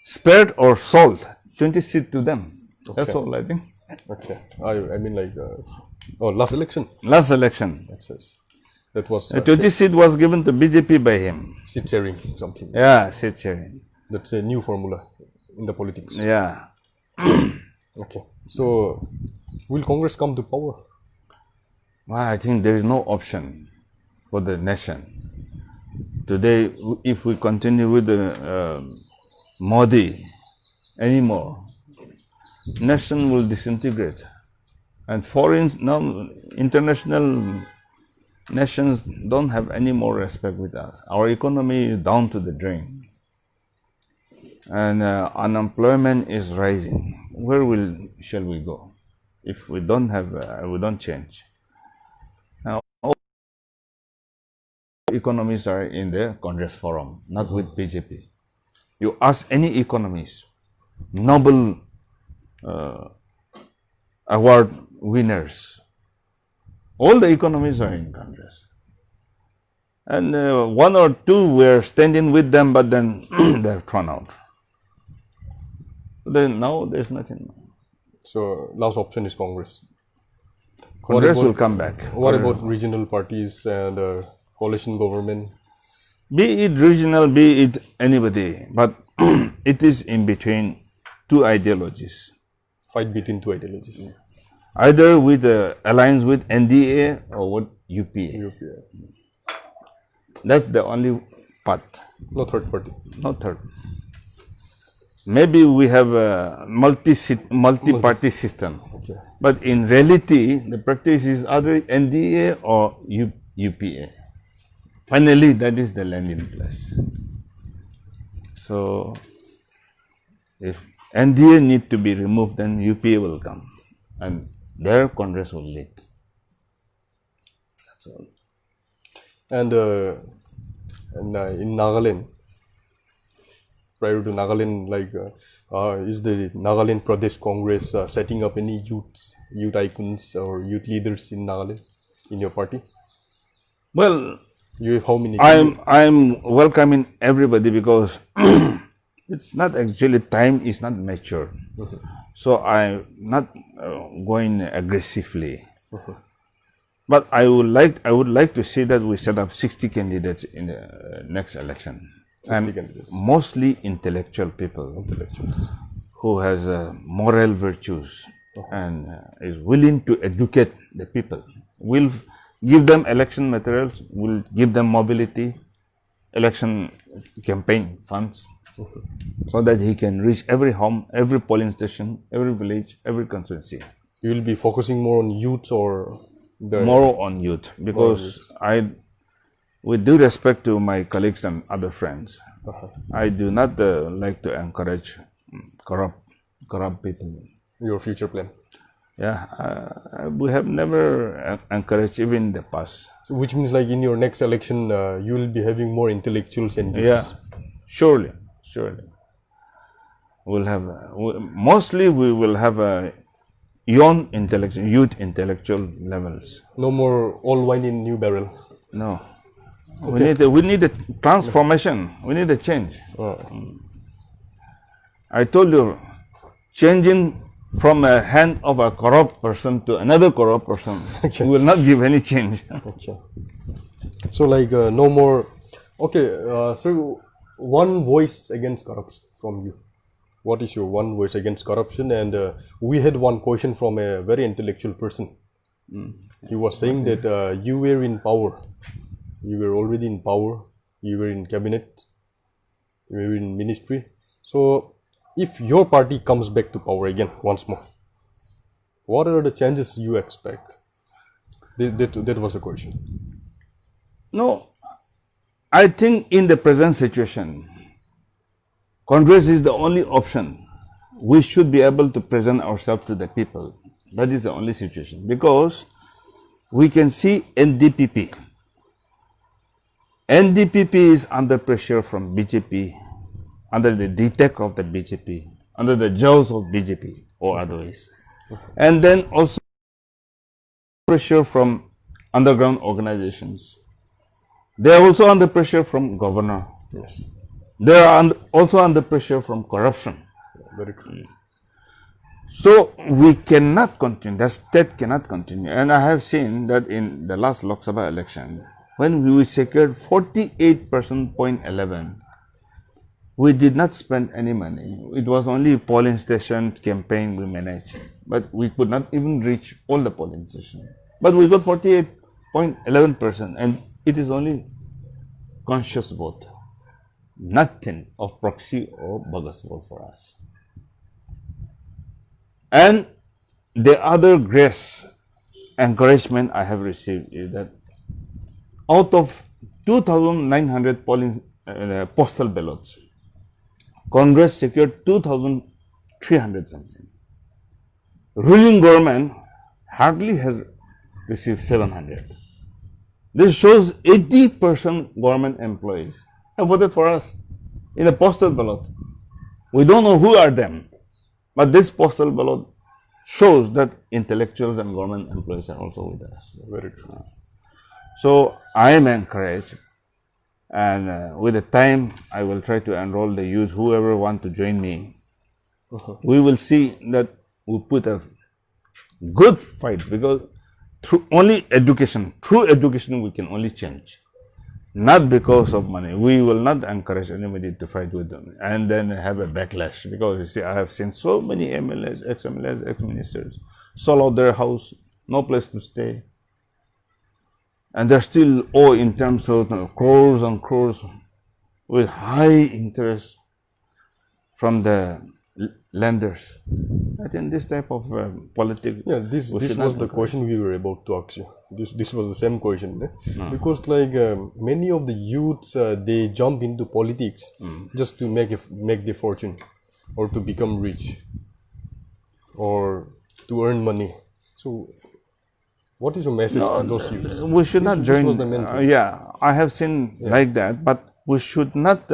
spared or sold 20 seats to them. Okay. That's all I think. Okay. I mean like, last election. Last election. Yes. That was 20 seat was given to BJP by him. seat sharing something. Yeah, seat sharing. That's a new formula in the politics. Yeah. Okay. So, will Congress come to power? Well, I think there is no option for the nation. Today, if we continue with the Modi anymore, nation will disintegrate. And international nations don't have any more respect with us. Our economy is down to the drain. And unemployment is rising. Where shall we go if we don't have, we don't change? Now, all economies are in the Congress forum, not with BJP. You ask any economist, Nobel award winners, all the economies are in Congress. And one or two were standing with them, but then they're thrown out. Then now there's nothing. So, last option is Congress. Congress will come back. What about regional parties and coalition government? Be it regional, be it anybody, but it is in between two ideologies. Fight between two ideologies. Either with alliance with NDA or with UPA. That's the only path. No third party. No third. Maybe we have a multi-party system. Okay. But in reality, the practice is either NDA or UPA. Finally, that is the landing place. So, if NDA need to be removed, then UPA will come. And their Congress will lead. That's all. And in Nagaland, prior to Nagaland, like, is the Nagaland Pradesh Congress setting up any youth icons or youth leaders in Nagaland, in your party? Well, you have how many? I'm welcoming everybody because it's not actually, time is not mature. So I'm not going aggressively. But I would like to see that we set up 60 candidates in the next election. 60 candidates. Mostly intellectual people. Intellectuals. Who has moral virtues and is willing to educate the people. We'll give them election materials, we'll give them mobility, election campaign funds, so that he can reach every home, every polling station, every village, every constituency. You will be focusing more on youth or the... More on youth, because with due respect to my colleagues and other friends, I do not like to encourage corrupt people. Your future plan? Yeah, we have never encouraged even in the past. So which means like in your next election, you will be having more intellectuals and youths. Yeah, surely. We'll have, mostly we will have young intellectual, youth intellectual levels. No more all wine in new barrel. No. Okay. We need a transformation. We need a change. I told you, changing from a hand of a corrupt person to another corrupt person will not give any change. Okay. So like no more. Okay. So one voice against corruption from you. What is your one voice against corruption? And we had one question from a very intellectual person. He was saying that you were in power. You were already in power. You were in cabinet. You were in ministry. So if your party comes back to power again once more, what are the changes you expect? That was the question. No, I think in the present situation, Congress is the only option. We should be able to present ourselves to the people. That is the only situation, because we can see NDPP NDPP is under pressure from BJP, under the DTEC of the BJP, under the jaws of BJP or otherwise. And then also pressure from underground organizations. They are also under pressure from governor. Yes. They are also under pressure from corruption. Very true. So we cannot continue, the state cannot continue. And I have seen that in the last Lok Sabha election, when we secured 48.11%, we did not spend any money. It was only polling station campaign we managed, but we could not even reach all the polling stations. But we got 48.11%, and it is only conscious vote, nothing of proxy or bogus vote for us. And the other grace, encouragement I have received is that out of 2,900 polling postal ballots, Congress secured 2,300 something. Ruling government hardly has received 700. This shows 80% government employees have voted for us in a postal ballot. We don't know who are them. But this postal ballot shows that intellectuals and government employees are also with us. Very true. So I am encouraged, and with the time I will try to enroll the youth, whoever want to join me. We will see that we put a good fight, because through only education, through education we can only change. Not because of money. We will not encourage anybody to fight with them and then have a backlash. Because you see, I have seen so many MLAs, ex-MLAs, ex-ministers sold out their house, no place to stay. And they're still owed in terms of crores and crores with high interest from the lenders. I think this type of politics. Yeah, this was the question we were about to ask you. This was the same question, because like many of the youths they jump into politics just to make their fortune, or to become rich, or to earn money. So, what is your message to those youths? We should not join. Yeah, I have seen like that, but we should not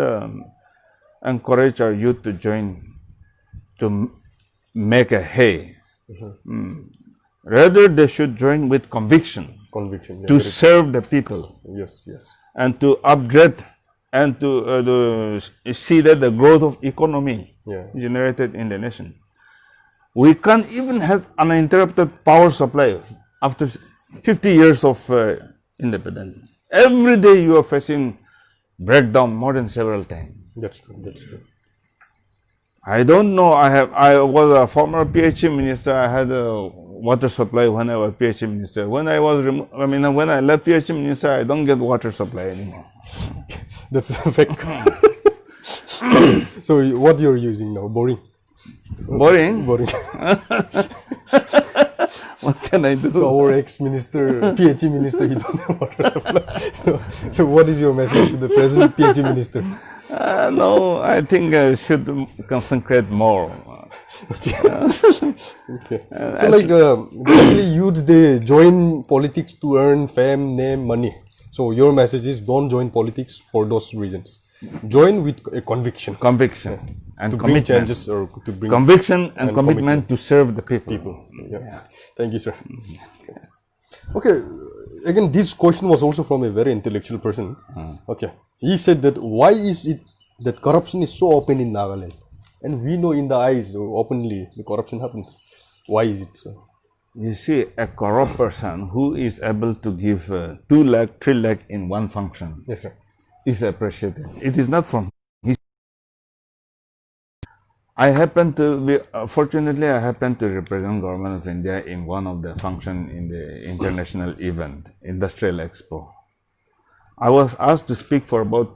encourage our youth to join to make a hay. Rather, they should join with conviction. Conviction, yeah, to serve the people. Yes, yes. And to upgrade and to see that the growth of economy generated in the nation. We can't even have uninterrupted power supply after 50 years of independence. Every day you are facing breakdown more than several times. That's true. That's true. I don't know. I was a former PhD minister. I had a water supply when I was PhD minister. When I when I left PhD minister, I don't get water supply anymore. That's a fact. So what you're using now? Boring. Boring. Boring. What can I do? So our ex-minister, PhD minister, he don't have water supply. So what is your message to the present PhD minister? No, I think I should concentrate more. Okay. Okay. So like basically youths, they join politics to earn fame, name, money. So your message is don't join politics for those reasons. Join with a conviction. Conviction and to commitment. Bring changes, or to bring conviction and commitment to serve the people. Yeah. Thank you, sir. Okay. Again, this question was also from a very intellectual person. Okay. He said that why is it that corruption is so open in Nagaland? And we know in the eyes openly the corruption happens. Why is it so? You see, a corrupt person who is able to give 2 lakh, 3 lakh in one function, yes, sir, is appreciated. It is not from his. I happen to be, fortunately, I happen to represent Government of India in one of the function in the international event, Industrial Expo. I was asked to speak for about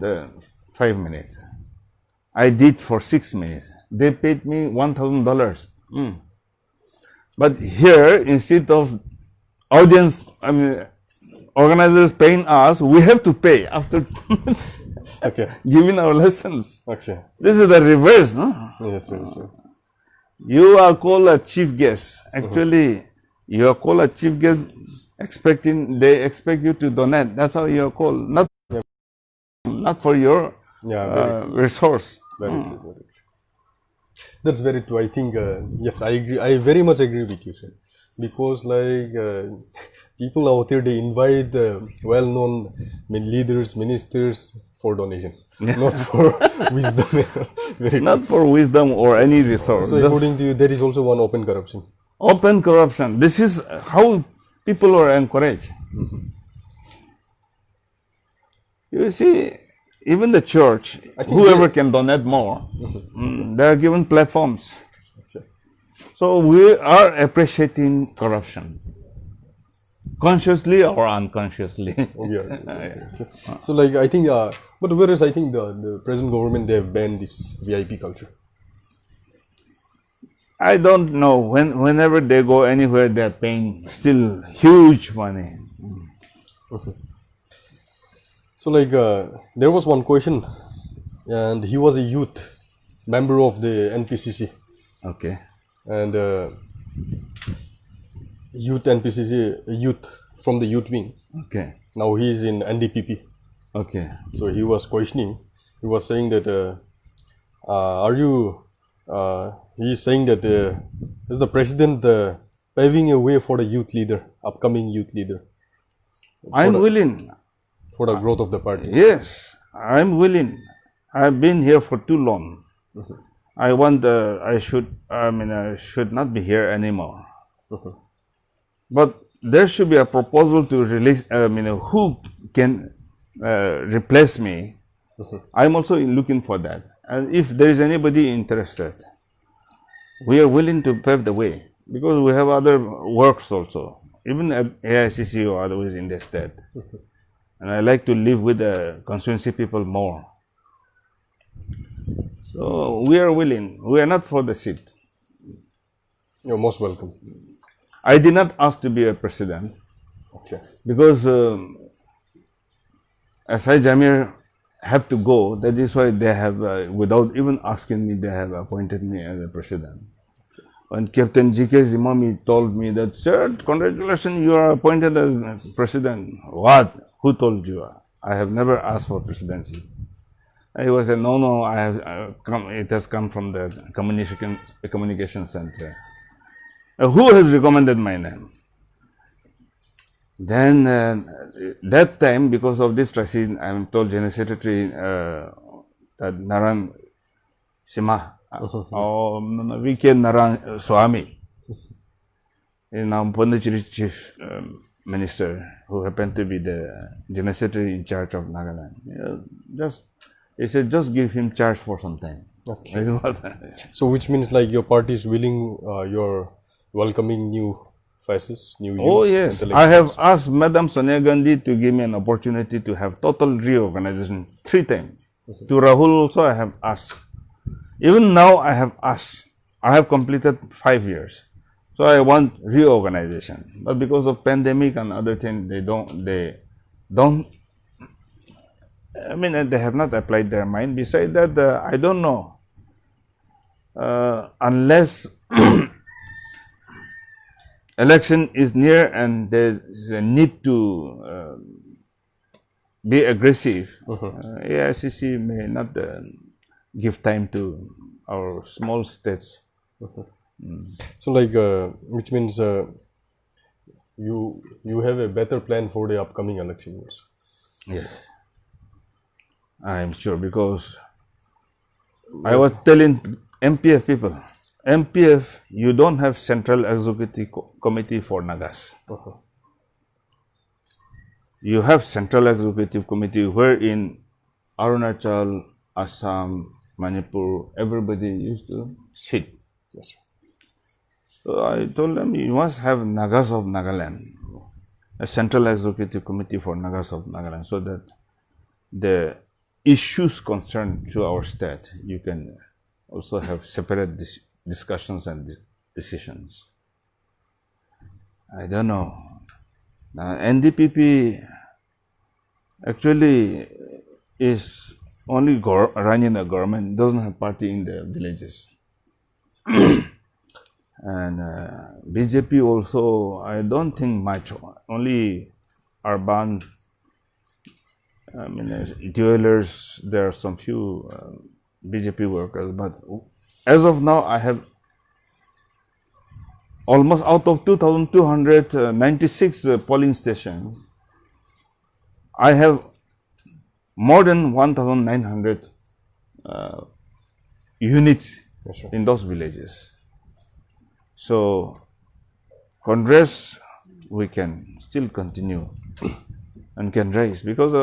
5 minutes. I did for 6 minutes. They paid me $1,000. But here, instead of audience, organizers paying us, we have to pay after giving our lessons. Okay. This is the reverse, no? Yes, sir. Yes, sir. You are called a chief guest. Actually, you are called a chief guest. They expect you to donate. That's how you are called. Not not for your resource. Very true, very true. That's very true. I think, yes, I agree. I very much agree with you, sir. Because like people out there, they invite well-known leaders, ministers for donation, not for wisdom. Very Not true. for wisdom or any resource. So according to you, there is also one open corruption. Open corruption. This is how people are encouraged. You see, even the church, whoever can donate more, they are given platforms. Okay. So we are appreciating corruption, consciously or unconsciously. We are. So like I think, but whereas I think the present government, they have banned this VIP culture. I don't know. Whenever they go anywhere, they are paying still huge money. So like there was one question, and he was a youth member of the NPCC, Okay. and youth from the youth wing. Okay. Now he is in NDPP. Okay. So he was questioning. He was saying that are you? He is saying that is the president paving a way for the youth leader, upcoming youth leader, I'm willing. for the growth of the party. Yes, I'm willing. I've been here for too long. I want. I should not be here anymore. But there should be a proposal to release. Who can replace me? I'm also looking for that. And if there is anybody interested, we are willing to pave the way, because we have other works also, even at AICC or otherwise in the state. And I like to live with the constituency people more. So we are willing. We are not for the seat. You're most welcome. I did not ask to be a president, Okay. because Asai Jamir have to go. That is why they have, without even asking me, they have appointed me as a president. When Captain G.K. Zimami told me that, sir, congratulations, you are appointed as president. What? Who told you? I have never asked for presidency. He was said, no, I have it has come from the communication center. Who has recommended my name? Then that time, because of this crisis, I am told General Secretary that Naran Sima or V.K. Naran Swami, now Pondicherry Chief Minister, who happened to be the General Secretary in charge of Nagaland. He said, just give him charge for some time. Okay. So which means like your party is willing, you're welcoming new faces, new youth. Oh yes, I have asked Madam Sonia Gandhi to give me an opportunity to have total reorganization 3 times. To Rahul also I have asked. Even now I have asked. I have completed 5 years. So I want reorganization. But because of pandemic and other things, they have not applied their mind. Besides that, I don't know. Unless election is near and there is a need to be aggressive, AICC may not give time to our small states. So like, which means you have a better plan for the upcoming election years. Yes, I am sure, because I was telling MPF people, MPF, you don't have Central Executive Committee for Nagas. You have Central Executive Committee where in Arunachal, Assam, Manipur, everybody used to sit. Yes. So I told them, you must have Nagas of Nagaland, a Central Executive Committee for Nagas of Nagaland, so that the issues concerned to our state, you can also have separate discussions and decisions. I don't know. Now, NDPP actually is only running a government, doesn't have party in the villages. And BJP also, I don't think much, only urban I mean, dwellers, there are some few BJP workers, but as of now, I have almost out of 2,296 polling stations, I have more than 1,900 units Yes, sir. in those villages. So, Congress, we can still continue and can raise, because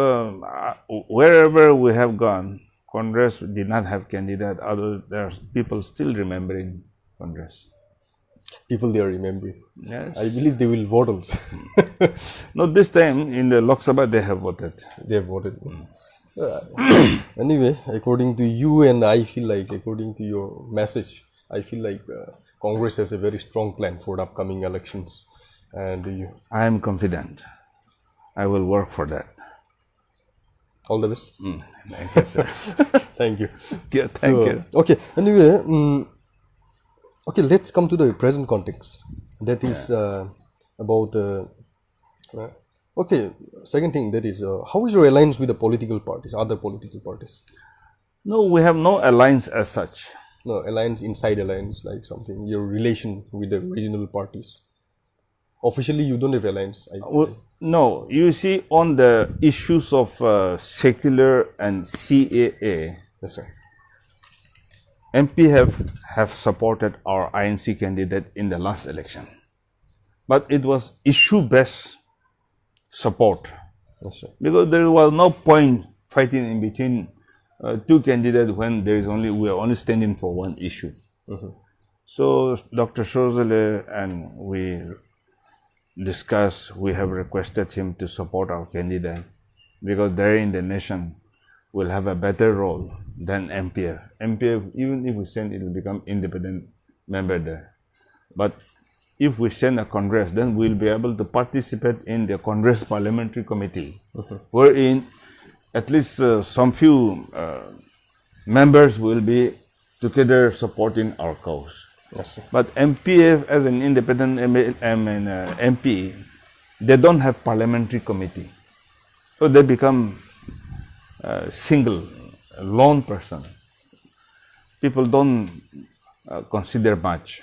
wherever we have gone, Congress did not have candidate. There are people still remembering Congress. People they are remembering. Yes. I believe they will vote also. No, this time in the Lok Sabha they have voted. They have voted. Anyway, according to you, and I feel like, according to your message, I feel like Congress has a very strong plan for the upcoming elections. And you, I am confident. I will work for that. all the best. Thank you, sir. Thank you. Yeah, thank you. Okay, anyway, okay, let's come to the present context. That is about, okay, second thing, that is, how is your alliance with the political parties, other political parties? No, we have no alliance as such. No, alliance, inside alliance, like something, your relation with the regional parties. Officially, you don't have alliance. No, you see, on the issues of secular and CAA, Yes, sir. MP have supported our INC candidate in the last election. But it was issue-based support, Yes, sir. because there was no point fighting in between two candidates when we are only standing for one issue. So Dr. Shozele and we discussed, we have requested him to support our candidate, because there in the nation will have a better role than MPF. MPF, even if we send, it will become independent member there. But if we send a Congress, then we will be able to participate in the Congress Parliamentary Committee, wherein at least some few members will be together supporting our cause. Yes, sir. But MPF as an independent MP, they don't have parliamentary committee. So they become single, lone person. People don't consider much.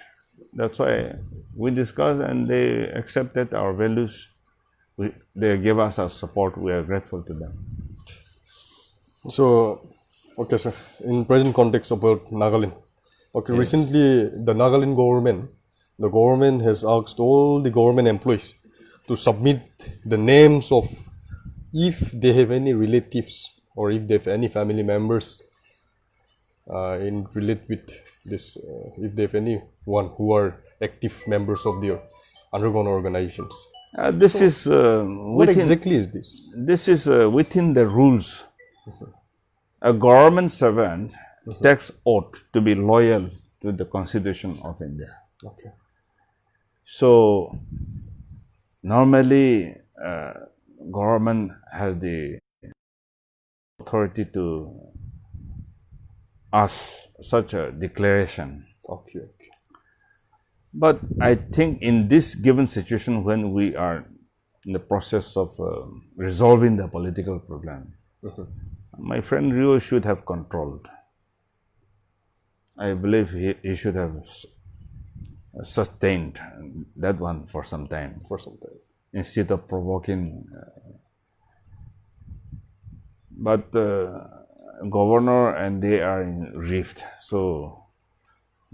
That's why we discussed and they accepted our values. They gave us our support. We are grateful to them. So, okay, sir. In present context about Nagaland. Okay, Yes. recently the Nagaland government has asked all the government employees to submit the names of, if they have any relatives or if they have any family members in relate with this, if they have anyone who are active members of their underground organizations. This is What exactly is this? This is within the rules. A government servant takes oath to be loyal to the Constitution of India. Okay. So normally government has the authority to ask such a declaration. Okay. But I think in this given situation, when we are in the process of resolving the political problem, my friend Rio should have controlled. I believe he should have sustained that one for some time. Instead of provoking. But governor and they are in rift. So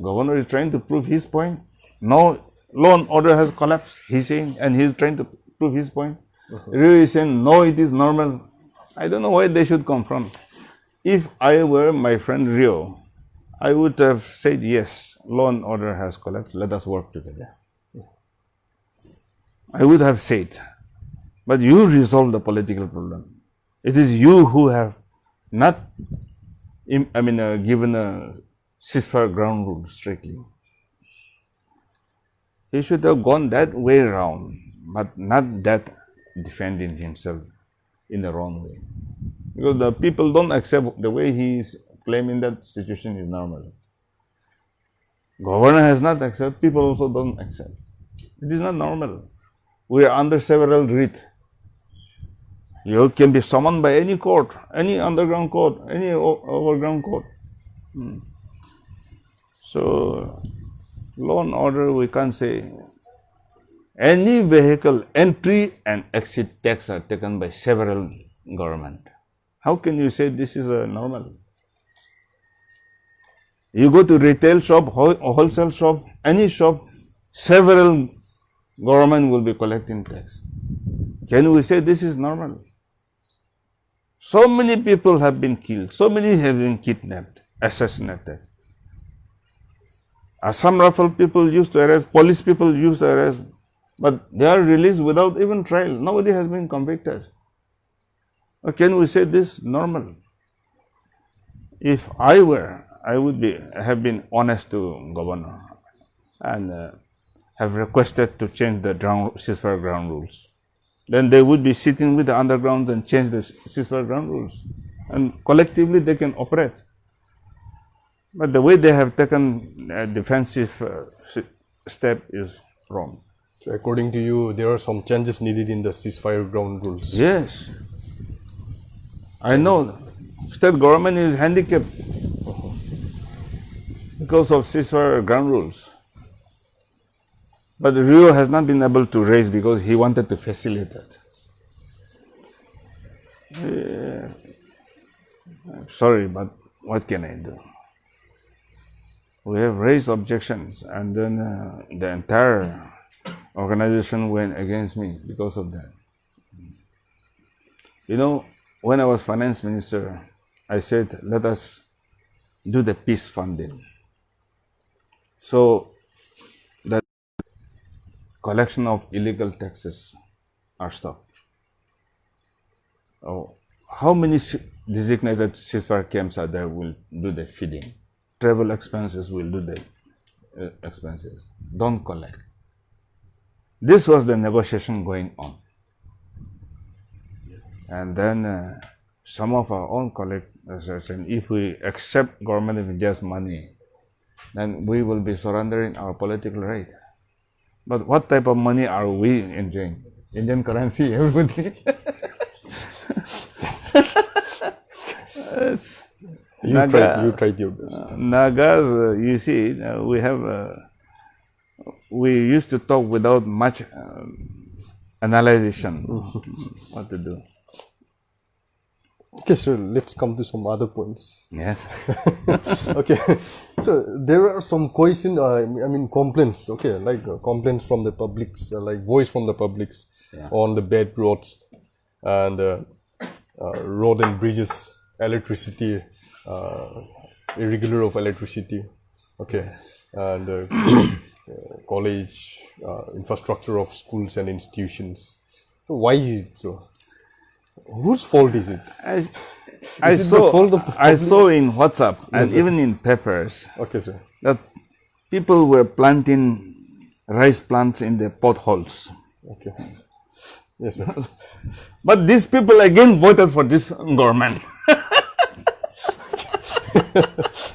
governor is trying to prove his point. No, law and order has collapsed, he's saying, and he's trying to prove his point. Rio is saying, no, it is normal. I don't know why they should confront. If I were my friend Rio, I would have said, yes, law and order has collapsed, let us work together. I would have said, but you resolve the political problem. It is you who have not, given a ceasefire ground rule strictly. He should have gone that way around, but not that defending himself in the wrong way. Because the people don't accept the way he is claiming that situation is normal. Governor has not accepted, people also don't accept. It is not normal. We are under several writ. You can be summoned by any court, any underground court, any overground court. So, law and order, we can't say. Any vehicle entry and exit tax are taken by several government. How can you say this is a normal? You go to retail shop, wholesale shop, any shop, several government will be collecting tax. Can we say this is normal? So many people have been killed, so many have been kidnapped, assassinated. Assam Rifle people used to arrest, police people used to arrest, but they are released without even trial. Nobody has been convicted. Or can we say this normal? If I were, I would have been honest to governor and have requested to change the ceasefire ground rules. Then they would be sitting with the undergrounds and change the ceasefire ground rules, and collectively they can operate. But the way they have taken a defensive step is wrong. So according to you, there are some changes needed in the ceasefire ground rules. Yes, I know. State government is handicapped because of ceasefire ground rules. But Rio has not been able to raise because he wanted to facilitate. Sorry, but what can I do? We have raised objections, and then the entire organization went against me because of that. You know, when I was finance minister, I said, let us do the peace funding. So that collection of illegal taxes are stopped. Oh, how many designated ceasefire camps are there will do the feeding? Travel expenses will do the expenses. Don't collect. This was the negotiation going on. And then some of our own collectors said, if we accept government of India's money, then we will be surrendering our political right. But what type of money are we enjoying? Indian currency, everybody. You tried your best. Nagas, you see, we used to talk without much analysis what to do. Okay, so let's come to some other points. Yes. Okay, so there are some questions, complaints, okay, like complaints from the publics, like voice from the publics on the bad roads and road and bridges, electricity, irregular of electricity, okay, and college, infrastructure of schools and institutions. So why is it so? Whose fault is it? I saw in WhatsApp and even in papers that people were planting rice plants in the potholes. Okay. Yes, sir. But these people again voted for this government.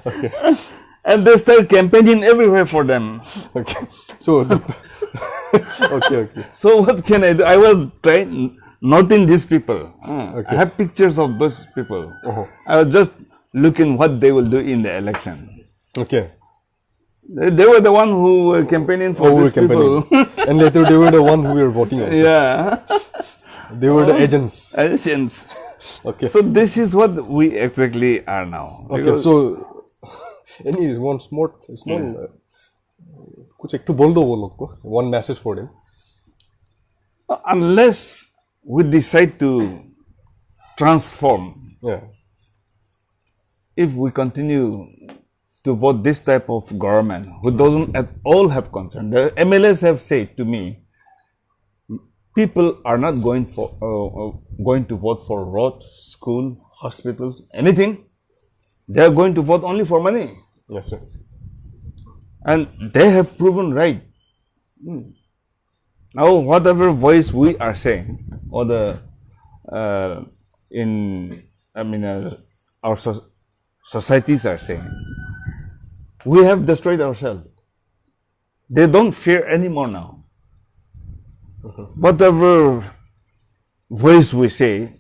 Okay. And they start campaigning everywhere for them. Okay. So, okay. So what can I do? I was trying noting these people. I have pictures of those people. I was just looking what they will do in the election. Okay. They were the one who were campaigning for these people. And later they were the one who were voting also. Yeah. They were the agents. Agents. Okay. So this is what we exactly are now. Okay. So, any one small कुछ एक तो बोल दो वो लोग को, one message for them. Unless we decide to transform, if we continue to vote this type of government who doesn't at all have concern, the MLAs have said to me, people are not going to vote for road, school, hospitals, anything. They are going to vote only for money. Yes, sir. And they have proven right. Now, whatever voice we are saying, or our societies are saying, we have destroyed ourselves. They don't fear anymore now. Whatever voice we say,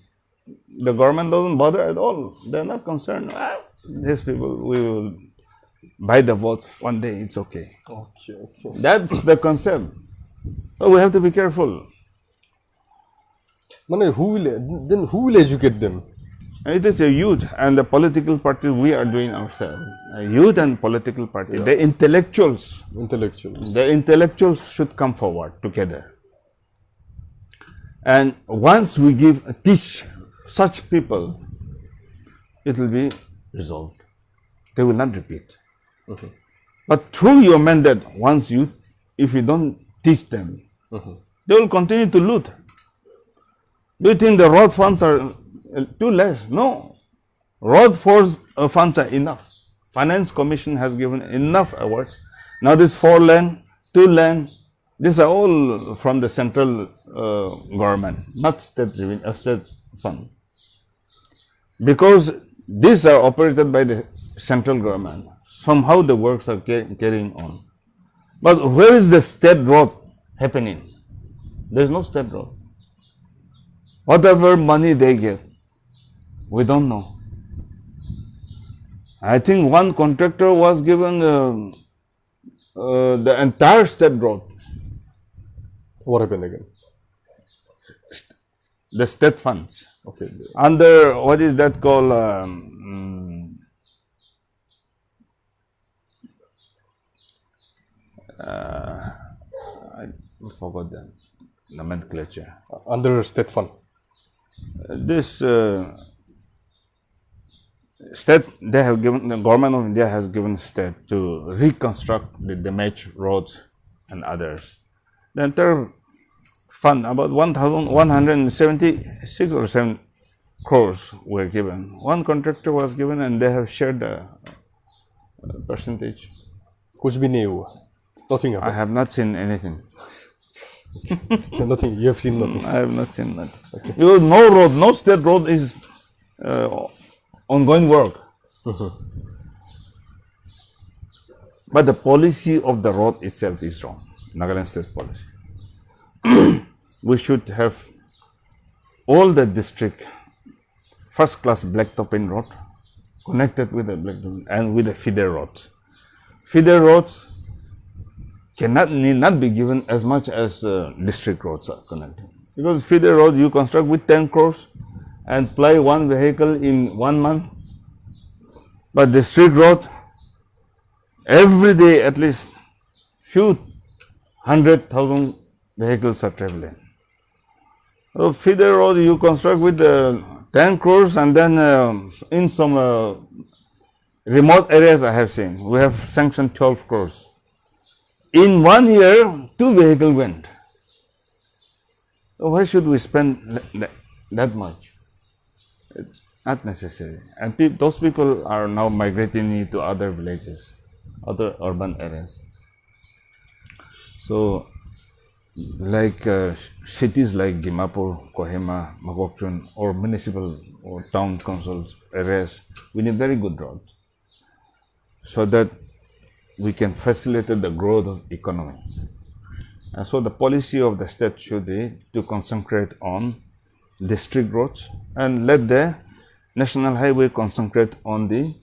The government doesn't bother at all. They're not concerned. Ah, these people, we will buy the votes one day, it's okay. Okay. That's the concept. So we have to be careful. Mane, who will educate them? It is a youth and the political party we are doing ourselves. A youth and political party, the intellectuals. The intellectuals should come forward together. And once we teach such people, it will be resolved. They will not repeat. But through your mandate, if you don't teach them, they will continue to loot. Do you think the road funds are too less? No. Road funds are enough. Finance Commission has given enough awards. Now this 4-lane, 2-lane, these are all from the central government, not state fund. Because these are operated by the central government. Somehow the works are carrying on. But where is the state road happening? There is no state road. Whatever money they get, we don't know. I think one contractor was given the entire state road. What happened again? The state funds. Okay. Under, what is that called? I forgot the nomenclature. Under state fund. This state, they have given, the government of India has given state to reconstruct the damaged roads and others. The entire fund, about 1,176 or 7 crores were given. One contractor was given and they have shared the percentage. Kuch bhi nahi hua. Nothing happened. I have not seen anything. Nothing. You have seen nothing. I have not seen nothing. Okay. Because no road, no state road is ongoing work. But the policy of the road itself is wrong. Nagaland state policy. We should have all the district first class blacktop road connected with the blacktop and with the feeder roads. Feeder roads need not be given as much as district roads are connected. Because feeder road you construct with 10 crores and ply one vehicle in 1 month. But district road, every day at least few 100,000 vehicles are traveling. So feeder road you construct with 10 crores and then in some remote areas I have seen, we have sanctioned 12 crores. In 1 year, 2 vehicles went. So why should we spend that much? It's not necessary. And those people are now migrating to other villages, other urban areas. So, like cities like Dimapur, Kohima, Magokchung, or municipal or town councils areas, we need very good roads so that we can facilitate the growth of economy. And so the policy of the state should be to concentrate on district roads and let the national highway concentrate on the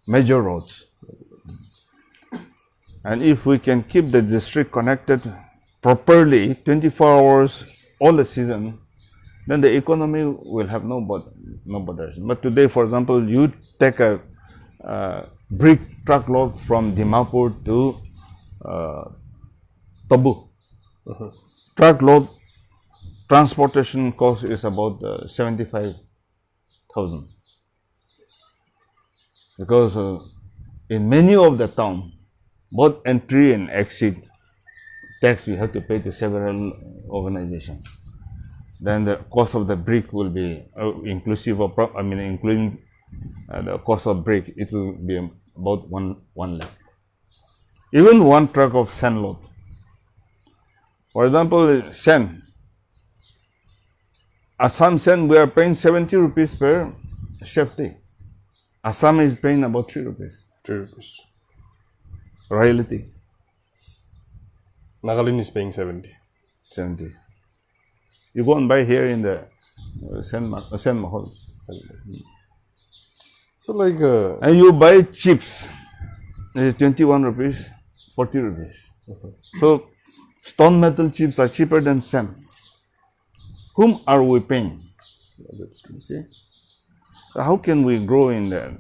major roads. And if we can keep the district connected properly 24 hours all the season, then the economy will have no borders. But today, for example, you take a brick truckload from Dimapur to Tabu. Truckload transportation cost is about 75,000. Because in many of the town, both entry and exit tax we have to pay to several organizations. Then the cost of the brick will be inclusive of, including the cost of brick, it will be about 1 lakh. Even one truck of sand load. For example, sand. Assam sand, we are paying 70 rupees per safety. Assam is paying about 3 rupees. 3 rupees. Royalty. Nagaland is paying 70. 70. You go and buy here in the sand mahols. So like And you buy chips, 21 rupees, 40 rupees. So stone metal chips are cheaper than sand. Whom are we paying? that's true. You see? So how can we grow in the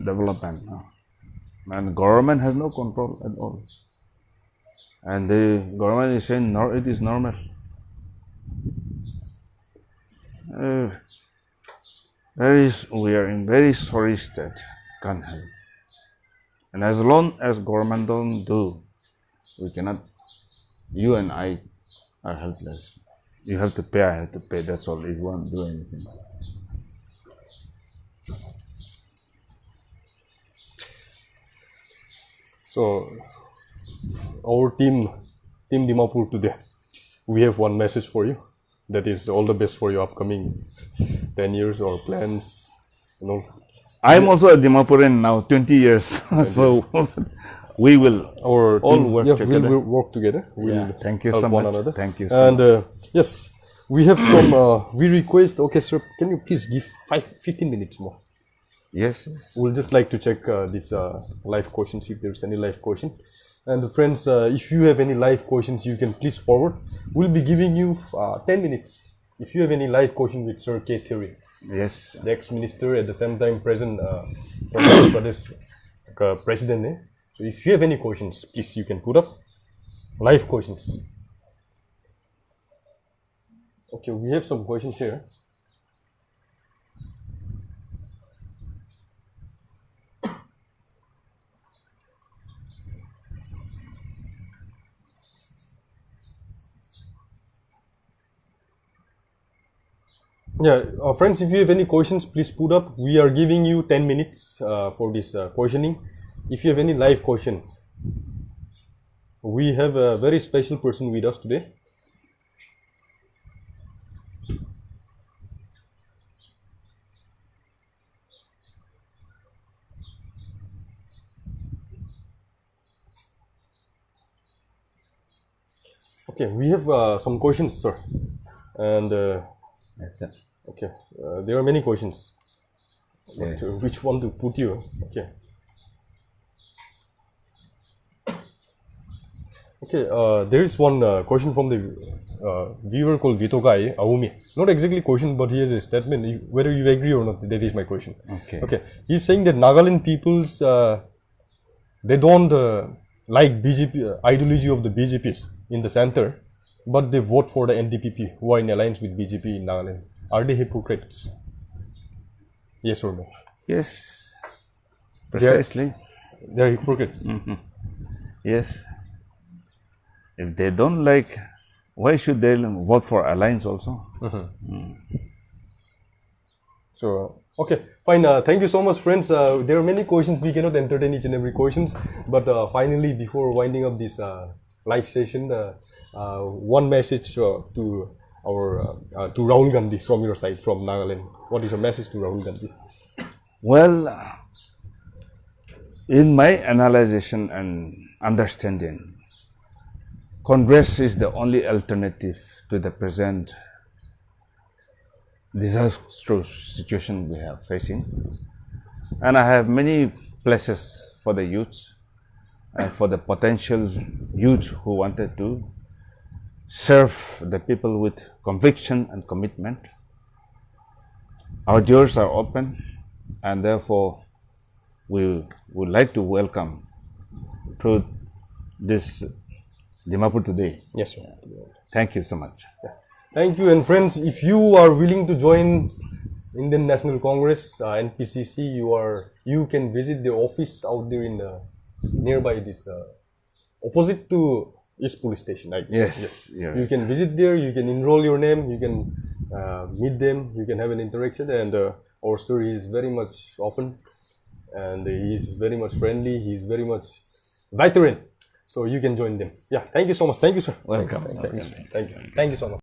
development? And government has no control at all. And the government is saying no, it is normal. We are in very sorry state. Can't help. And as long as government don't do, we cannot. You and I are helpless. You have to pay, I have to pay. That's all. It won't do anything. So our team Dimapur Today, we have one message for you. That is all the best for your upcoming 10 years or plans. You know, I'm also a Dimapuran now, 20 years. So we will our all team, work yeah, together. we'll work together. We'll Yeah, thank you help so one much. another. Thank you so And yes, we have some. We request. Okay, sir, can you please give 15 minutes more? Yes. We'll just like to check this live questions if there's any live question. And friends, if you have any live questions, you can please forward. We'll be giving you 10 minutes. If you have any live question with Sir K.Therie, Yes. the ex-minister at the same time present from Andhra Pradesh president. So if you have any questions, please you can put up live questions. Okay, we have some questions here. Yeah, friends, if you have any questions, please put up. We are giving you 10 minutes for this questioning. If you have any live questions, we have a very special person with us today. Okay, we have some questions, sir. And okay, there are many questions. But, which one to put you? Okay. Okay, there is one question from the viewer called Vitogai Aumi. Not exactly question, but he has a statement. Whether you agree or not, that is my question. Okay. Okay. He's saying that Nagaland peoples, they don't like BJP ideology of the BJPs in the center, but they vote for the NDPP who are in alliance with BJP in Nagaland. Are they hypocrites? Yes or no? Yes. Precisely. They are hypocrites. Yes. If they don't like, why should they vote for alliance also? So, okay, fine. Thank you so much, friends. There are many questions. We cannot entertain each and every questions. But finally, before winding up this live session, one message to our to Rahul Gandhi from your side, from Nagaland. What is your message to Rahul Gandhi? Well, in my analysis and understanding, Congress is the only alternative to the present disastrous situation we are facing. And I have many places for the youth and for the potential youth who wanted to serve the people with conviction and commitment. Our doors are open, and therefore we would like to welcome through this Dimapur Today. Yes, sir. Thank you so much. Thank you. And friends, if you are willing to join Indian National Congress, NPCC, you can visit the office out there in the nearby this opposite to East Police Station. I guess. Yes. Yeah. You can visit there. You can enroll your name. You can meet them. You can have an interaction. And our sir is very much open, and he is very much friendly. He is very much veteran. So you can join them. Yeah. Thank you so much. Thank you, sir. Welcome. Thank you so much.